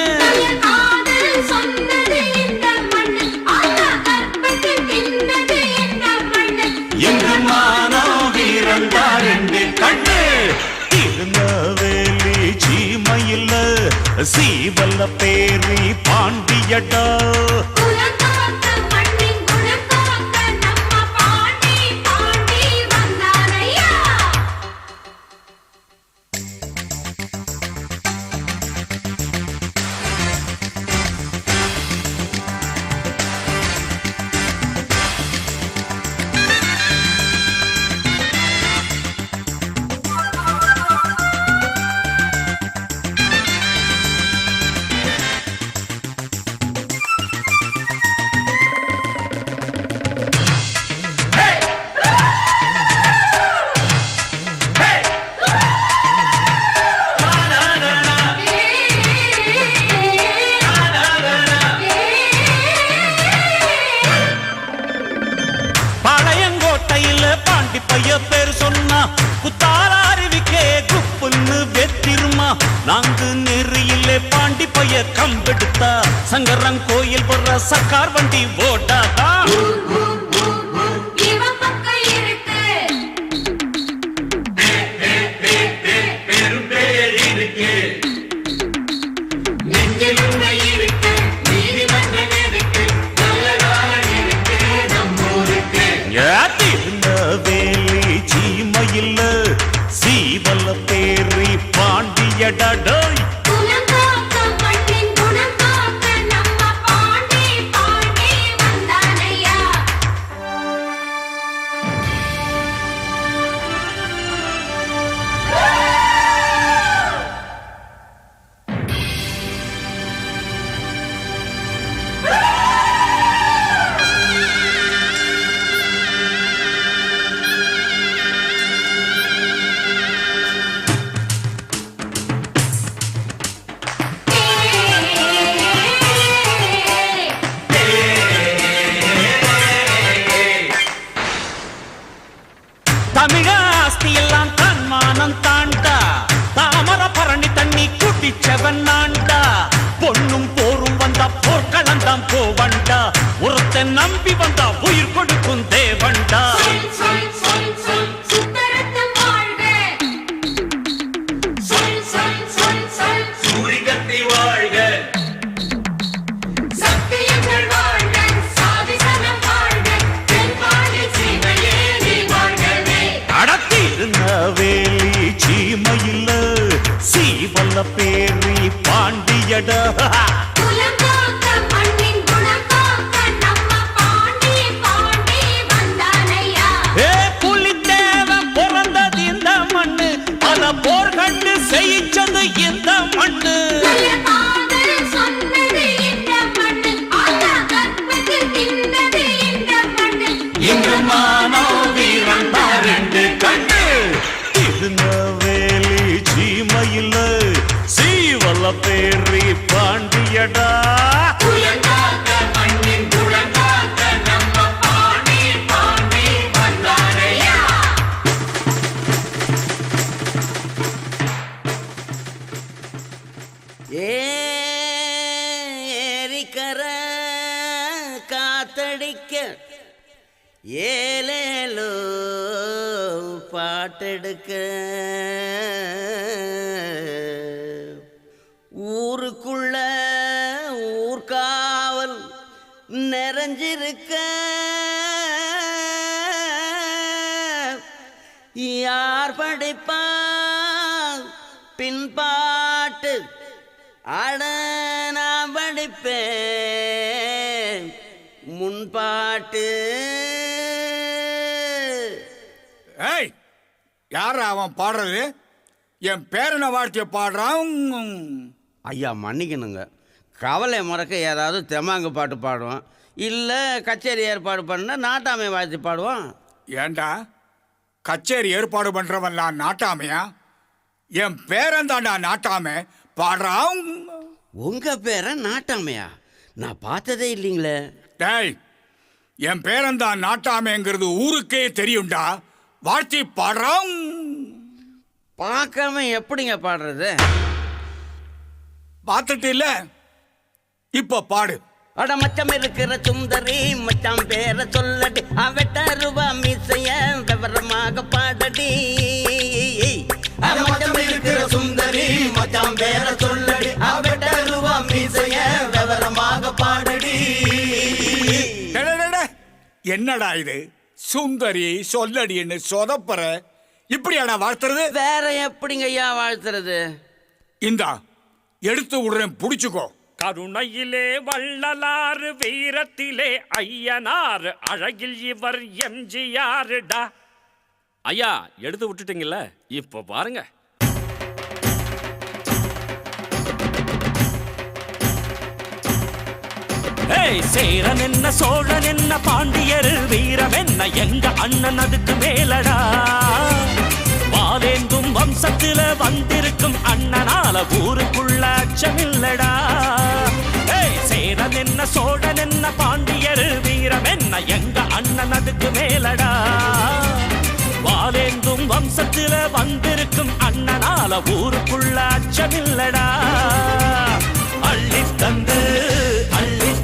காதல் சொன்னது இந்த மண்ணு ஆனா கற்பத்து தின்னது இந்த மண்ணு இங்கு மானோ வீரந்தார் என்று கண்டு திருநெல்வேலி சீமையில் சீவல பேரி பாண்டியடா குலங்காத்த மண்ணின் குணங்காத்த நம்ம பாண்டி பாண்டி வந்தானையா நாங்கு நெறியிலே பாண்டி பைய கம்பெடுத்தா சங்கரன் கோயில் போடுற சக்கார் வண்டி ஓட்டாதா இவன் பக்கம் இருக்கு நெஞ்சில் உண்மை இருக்கு நீதிமன்றம் இருக்கு நல்ல காலம் இருக்கு நம்மூருக்கு வேலி சீமையில் சீவல பேரி பாண்டியடோய் குலங்காக்க மண்ணின் குணங்காக்க நம்ம பாண்டி பாண்டி வந்தானையா தமிழ ஆஸ்தி எல்லாம் தன்மானம் தாண்டா தாமர பரணி தண்ணி குட்டிச்சவன் நான்டா பொண்ணும் போரும் வந்தா போர்க்களந்தாம் போவண்டா ஒருத்தன் நம்பி வந்தா உயிர் கொடுக்கும் தேவண்டா சுத்தரத்தம் வாழ்க சூரிகத்தி வாழ்க சத்தியங்கள் வாழ்க சாதிசனம் வாழ்க தென்பாண்டி சீமையே நீ வாழ்கவே அடத்திருந்த வேலி சீமையில் சீவல பேரி பாண்டியடா குலங்காக்க மண்ணின் குணங்காக்க நம்ம பாண்டி பாண்டி வந்தானையா ஏ புலித்தேவன் பிறந்தது இந்த மண்ணு பல போர் கண்டு செய்ச்சது இந்த மண்ணு நல்ல காதல் சொன்னது இந்த மண்ணு ஆனா கற்பத்தில் தின்னது இந்த மண்ணு இங்கு மானோ வீரன் ரெண்டு கண்டு திருநெல்வேலி சீமையில் சீவல பேரி பாண்டியடா குலங்காக்க மண்ணின் குணங்காக்க நம்ம பாண்டி பாண்டி வந்தானையா ஏரிக்கர காத்தடிக்க ஏலேலோ பாட்டெடுக்க ஊருக்குள்ள ஊர்காவல் நிறைஞ்சிருக்க யார் படிப்பா பின்பாட்டு அட நான் படிப்பேன் முன்பாட்டு ஏய் யாரா அவன் பாடுறது? என் பேரனை வாழ்த்திய பாடுறான். ஐயா மன்னிக்கணுங்க, கவலை மறக்க ஏதாவது தெமாங்கு பாட்டு பாடுவான், இல்லை கச்சேரி ஏற்பாடு பண்ண நாட்டாமை வாழ்த்து பாடுவான். ஏண்டா கச்சேரி ஏற்பாடு பண்றவன்லாம் நாட்டாமையா? என் பேரன் தாண்டா நாட்டாமை பாடுறான். உங்க பேரை நாட்டாமையா? நான் பார்த்ததே இல்லைங்களே. டேய், என் பேரன் தான் நாட்டாமைங்கிறது ஊருக்கே தெரியும்டா. வாழ்த்தி பாடுறான். பார்க்காம எப்படிங்க பாடுறது? பார்த்துட்டு இல்ல, இப்ப பாடு. அட மச்சம் இருக்கிற சுந்தரி மச்சான் பேர சொல்லடி, அவட்ட ரூபா மீசைய விவரமாக பாடடி. மச்சம் இருக்கிற சுந்தரி மச்சான் பேர சொல்லடி, அவட்ட ரூபா மீசைய விவரமாக பாடடி. என்னடா இது சுந்தரி சொல்லடின்னு சொதப்பற இப்படியாடா வாழ்த்துறது? வேற எப்படிங்க ஐயா வாழ்த்துறது? இந்தா எடுத்து விடுறேன், புடிச்சுக்கோ. கருணையிலே வள்ளலாறு, வீரத்திலே ஐயனார், அழகில் இவர் எம்ஜிஆர்டா. ஐயா எடுத்து விட்டுட்டீங்கல்ல, இப்ப பாருங்க. சேரன் என்ன சோழன் என்ன பாண்டியர் வீரம் என்ன எங்க அண்ணன் அதுக்கு மேலடா. வாலேந்தும் வம்சத்துல வந்திருக்கும் அண்ணனால ஊருக்குள்ள அச்சமில்லடா. சேரன் என்ன சோழன் என்ன பாண்டியர் வீரம் என்ன எங்க அண்ணன் அதுக்கு மேலடா. வாலேந்தும் வம்சத்துல வம்சத்துல வந்திருக்கும் அண்ணனால ஊருக்குள்ள அச்சமில்லடா. அள்ளி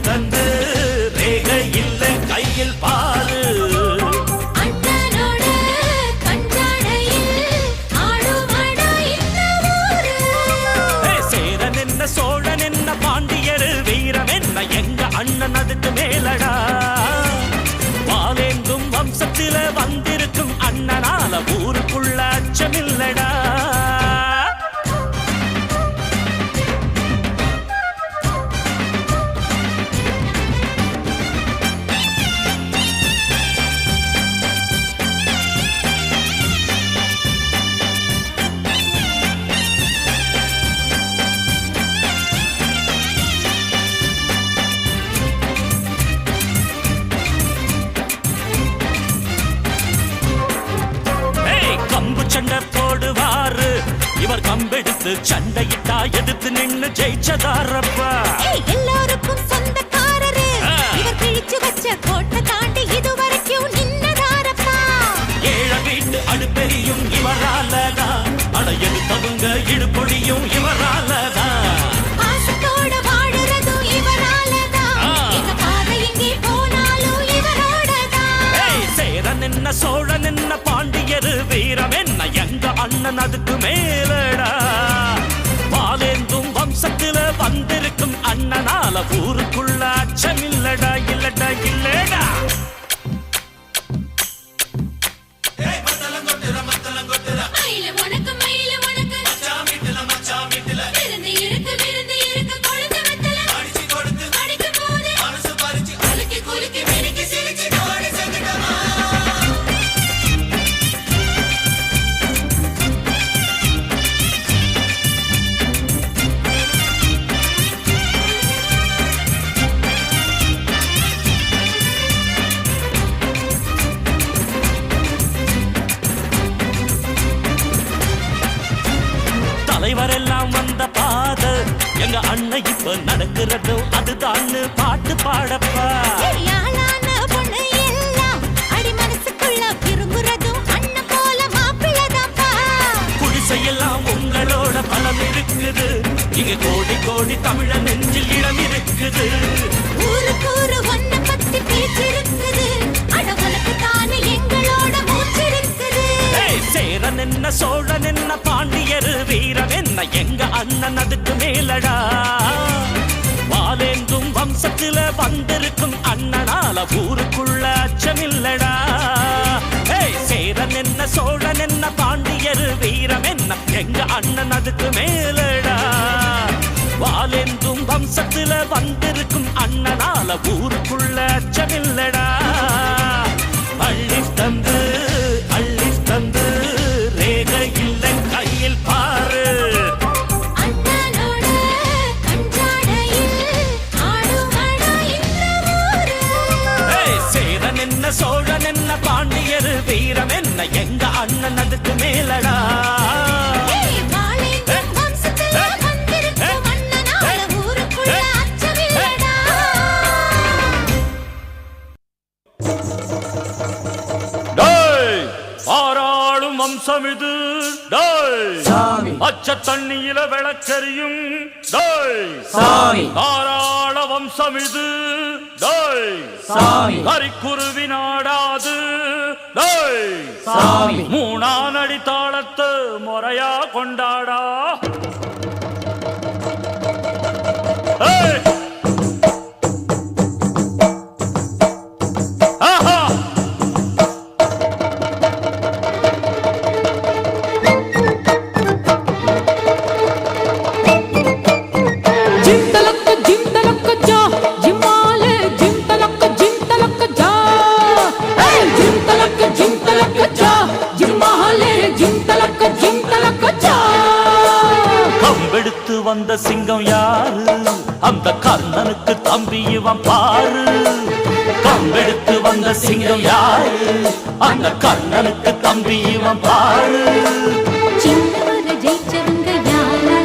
தந்து ரேகை இல்ல கையில் பாரு. அண்ணனோட கஞ்சாடையில் ஆடுமடா இந்த ஊரு. சேரன் என்ன சோழன் என்ன பாண்டியர் வீரம் என்ன எங்க அண்ணன் அதுக்கு மேலடா. வாலேந்தும் வம்சத்தில வந்திருக்கும் அண்ணனால ஊருக்குள்ள அச்சமில்லடா. சண்டை போடுவாரு இவர் கம்பெடுத்து சண்டையிட்டா எதிர்த்து நின்னு ஜெயிச்சதாரப்பா. எல்லாருக்கும் சொந்தக்காரரு இவர் பிடிச்சு வச்ச கோட்டை தாண்டி இதுவரைக்கும் நின்னதாரப்பா. ஏழ வீட்டு அடுப்பெரியும் இவராலதான், அட எடுத்தவங்க இடுபொடியும் இவராலதான். பாசத்தோட வாழுறதும் இவராலதான், எங்க பாதை எங்கே போனாலும் இவரோடதான். சேரன் என்ன சோழன் என்ன பாண்டியர் வீரம் என்ன எங்க அண்ணன் அதுக்கு மேலடா. வாலேந்தும் வம்சத்துல வந்திருக்கும் அண்ணனால ஊருக்குள்ள அச்சமில்லடா. இல்லடா இல்லடா. மயில உனக்கு விருந்து இருக்கு கொழுந்து வெத்தல அடிக்கும் போது குலுக்கி மினுக்கி சிரிச்சு ஓடி செஞ்சிட்டமா. தலைவரெல்லாம் வந்த பாத எங்க அண்ணன் இப்ப நடக்கிறதும் அதுதான் பாட்டு பாடப்பா. யாழான பொண்ணு எல்லாம் அடி மனசுக்குள்ள விரும்புறதும் அண்ணன் போல மாப்பிள்ளதாப்பா. குடிசையெல்லாம் உங்களோட பலம் இருக்குது, இங்க கோடி கோடி தமிழ நெஞ்சில் இடம் இருக்குது. ஊருக்கூறு ஒன்ன பத்தி பேச்சிருக்குது, அட உனக்கு தானே எங்களோட மூச்சிருக்குது. சேரன் என்ன சோழன் என்ன பாண்டியர் வீரம் என்ன எங்க அண்ணன் அதுக்கு மேலடா. வாலேந்தும் வம்சத்துல வந்திருக்கும் அண்ணனால ஊருக்குள்ள அச்சமில்லடா. சேரன் என்ன சோழன் என்ன பாண்டியர் வீரம் என்ன எங்க அண்ணன் அதுக்கு மேலடா. வாலேந்தும் வம்சத்துல வந்திருக்கும் அண்ணனால ஊருக்குள்ள அச்சமில்லடா. அள்ளி தந்து ரேகை இல்ல கையில் பாரு. அண்ணனோட கஞ்சாடையில் ஆடுமடா இந்த ஊரு. சேரன் என்ன சோழன் என்ன பாண்டியர் வீரம் என்ன எங்க அண்ணன் அதுக்கு மேலடா. வாலேந்தும் வம்சத்துல வந்திருக்கும் அண்ணனால ஊருக்குள்ள அச்சமில்லடா. ஆறாளும் வம்சம் இது அச்ச தண்ணியில விளக்கரியும் தாராள வம்சம் இது கரிக்குருவி நாடாது மூணானடி தாளத்து முறையா கொண்டாடா. கம்பெடுத்து வந்த சிங்கம் யாரு அந்த கர்ணனுக்கு தம்பி இவன் பாரு. கம்பெடுத்து வந்த சிங்கம் யாரு அந்த கர்ணனுக்கு தம்பி இவன் பாரு. சின்னவர ஜெயிச்சவங்க யாரு,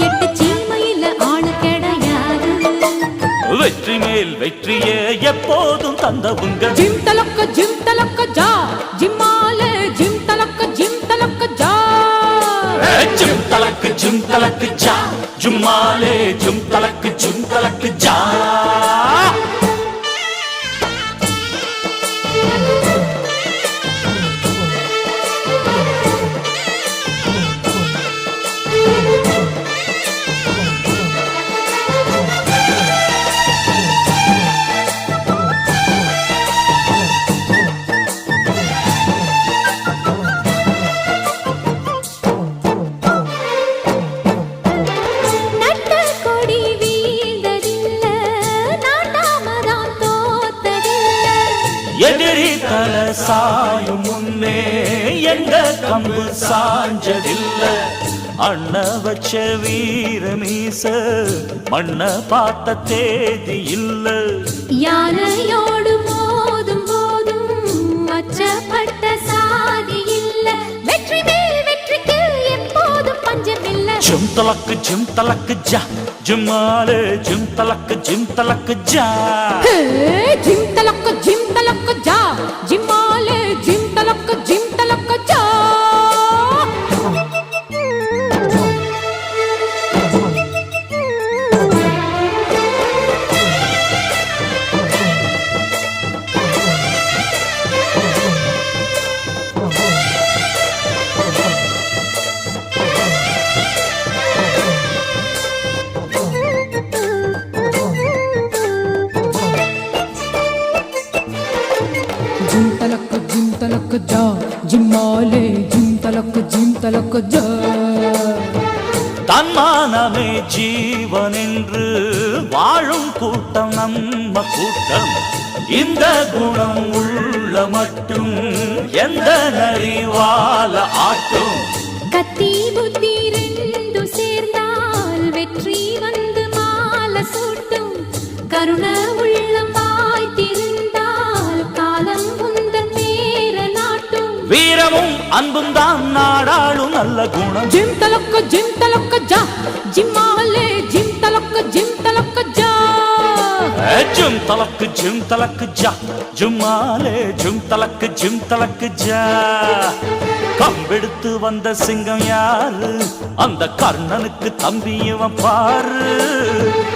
எட்டு சீமையில ஆளு கிடையாது. வெற்றி மேல் வெற்றியே எப்போதும் தந்தவுங்க. ஜிம் தலக்க ஜா ஜிம்மால ஜிம் தலக்க தலக்கு ஜா ஜும்மாலே ஜும் தலக்கு ஜா நட்ட கொடி வீழ்ந்ததில்ல நாட்டாமதான் தோத்ததில்ல எதிரி தல சாயும் முன்னே எங்க கம்பு சாஞ்சதில்ல அண்ண வச்ச வீர மீச மண்ண பார்த்த தேதி இல்ல யானையோடு மோதும் போதும் அச்சப்பட்ட சாதி இல்ல வெற்றி மேல் வெற்றிக்கு எப்போதும் பஞ்சமில்ல ஜும் தலக்கு ஜா ஜும்மாலே ஜும் தலக்கு ஜா ஜிம் தலக்கு ஜா ஜிம்மாலே ஜிம் தலக்கு ஜா ஜிம் தலக்கு ஜா ஜிம்மாலே ஜிம் தலக்கு ஜா தன்மானமே ஜீவன் என்று வாழும் கூட்டம் நம்ம கூட்டம் இந்த குணம் உள்ள மட்டும் எந்த நரிவால ஆட்டும் கத்தி புத்தி ரெண்டு சேர்ந்தால் வெற்றி வந்து மாலை சூட்டும் கருண உள்ளம் வாய்த்திருந்தால் காலம் உந்தன் பேர நாட்டும் வீரமும் அன்பும் தான் நாடாளும் நல்ல குணம் ஜிம் தலக்கு ஜா ஜிம்மாலே ஜிம் தலக்கு ஜா ஜும் தலக்கு ஜா ஜும்மாலே ஜும் தலக்கு ஜா கம்பெடுத்து வந்த சிங்கம் யாரு அந்த கர்ணனுக்கு தம்பி இவன் பாரு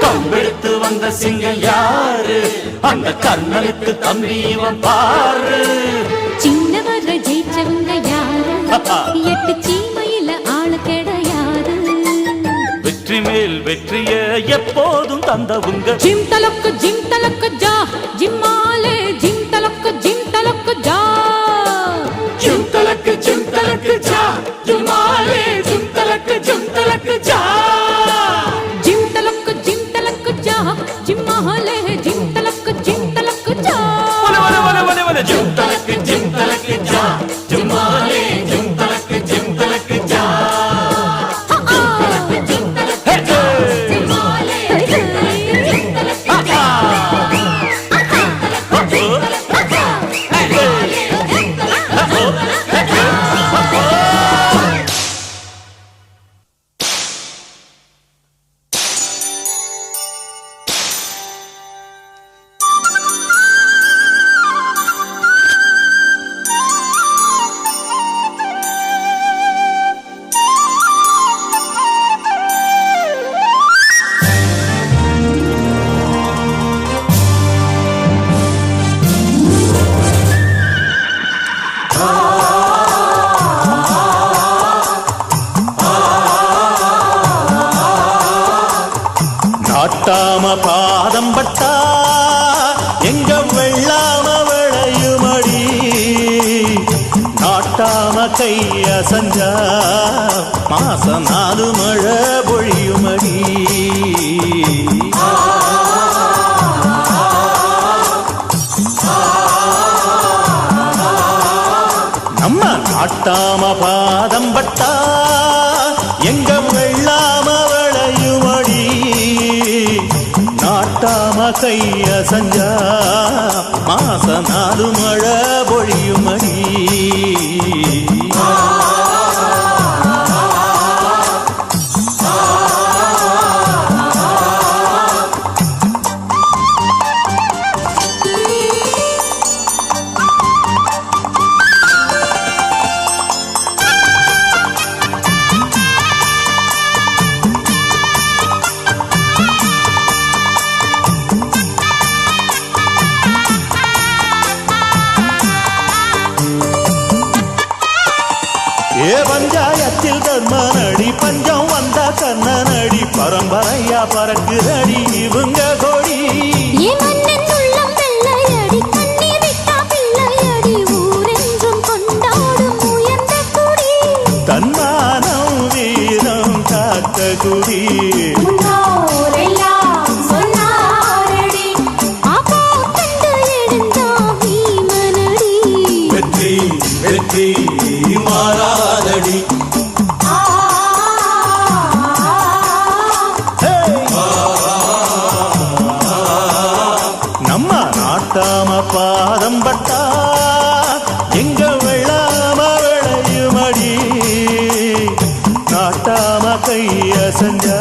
கம்பெடுத்து வந்த சிங்கம் யாரு அந்த கர்ணனுக்கு தம்பி இவன் பாரு சின்னவர ஜெயிச்சவங்க யாரு எட்டு சீமையில ஆளு கிடையாது வெற்றி மேல் வெற்றிய எப்போதும் தந்தவுங்க ஜிம் தலக்கு ஜா ஜிம்மாலே ஜிம் தலக்கு ஜா ஜும் தலக்கு ஜா ஜும்மாலே ஜும் தலக்கு ஜா ஜிம் தலக்கு ஜா ஜிம்மாலே ஜிம் தலக்கு ஜா ஜும் தலக்கு ஜா ஜும்மாலே ஜும் தலக்கு ஜா நாட்டாம பாதம் பட்டா எங்க வெள்ளாம விளையுமடி நாட்டாம கைய சஞ்சா மாசம் 4 மழை பொழியுமடி நம்ம நாட்டாம பாதம் பட்டா எங்க வெள்ளாம விளையுமடி நாட்டாம கைய சஞ்சா மாசம் 4 மழை பொழியுமடி தர்மனடி பஞ்சம் வந்த கண்ணனடி பரம்பரையா பறக்குதடி இவங்க கொடி தன்மானம் வீரம் காத்த குடி வெற்றி வெற்றி மாறாதடி நம்ம நாட்டாம பாதம் பட்டா எங்க வெள்ளாம விளையுமடி நாட்டாம கைய செஞ்சா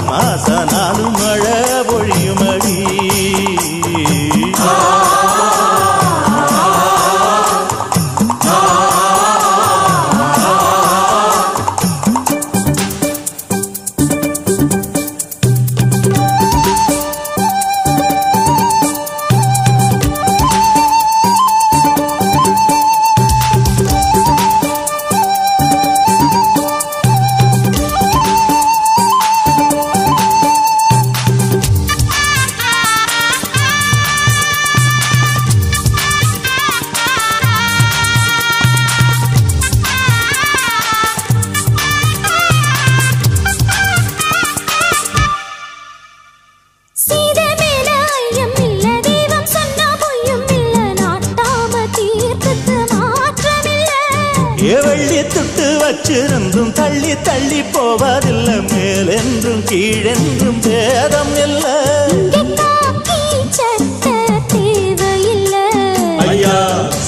மாச நாளும் மழை பொழியுமடி வெள்ளி துட்டு வச்சிருந்தும் தள்ளி தள்ளி போவதில்லை மேலென்றும் கீழென்றும் பேதம் இல்லை ஐயா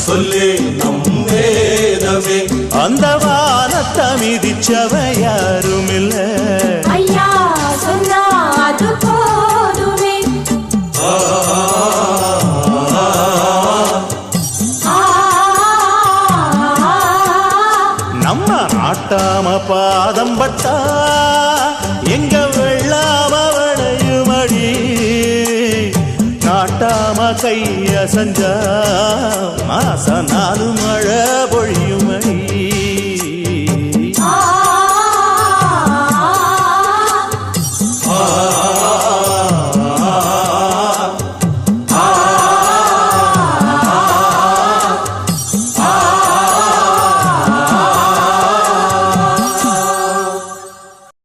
சொல்லு நம் வேதமே அந்த வானத்தை மிதிச்சவ யாரும் இல்லை ஐயா சொன்னா அது போதுமே நம்ம நாட்டாம பாதம் பட்டா எங்க வெள்ளாம விளையுமடி நாட்டாம கைய செஞ்சா மாச நாலு மழை பொழியுமடி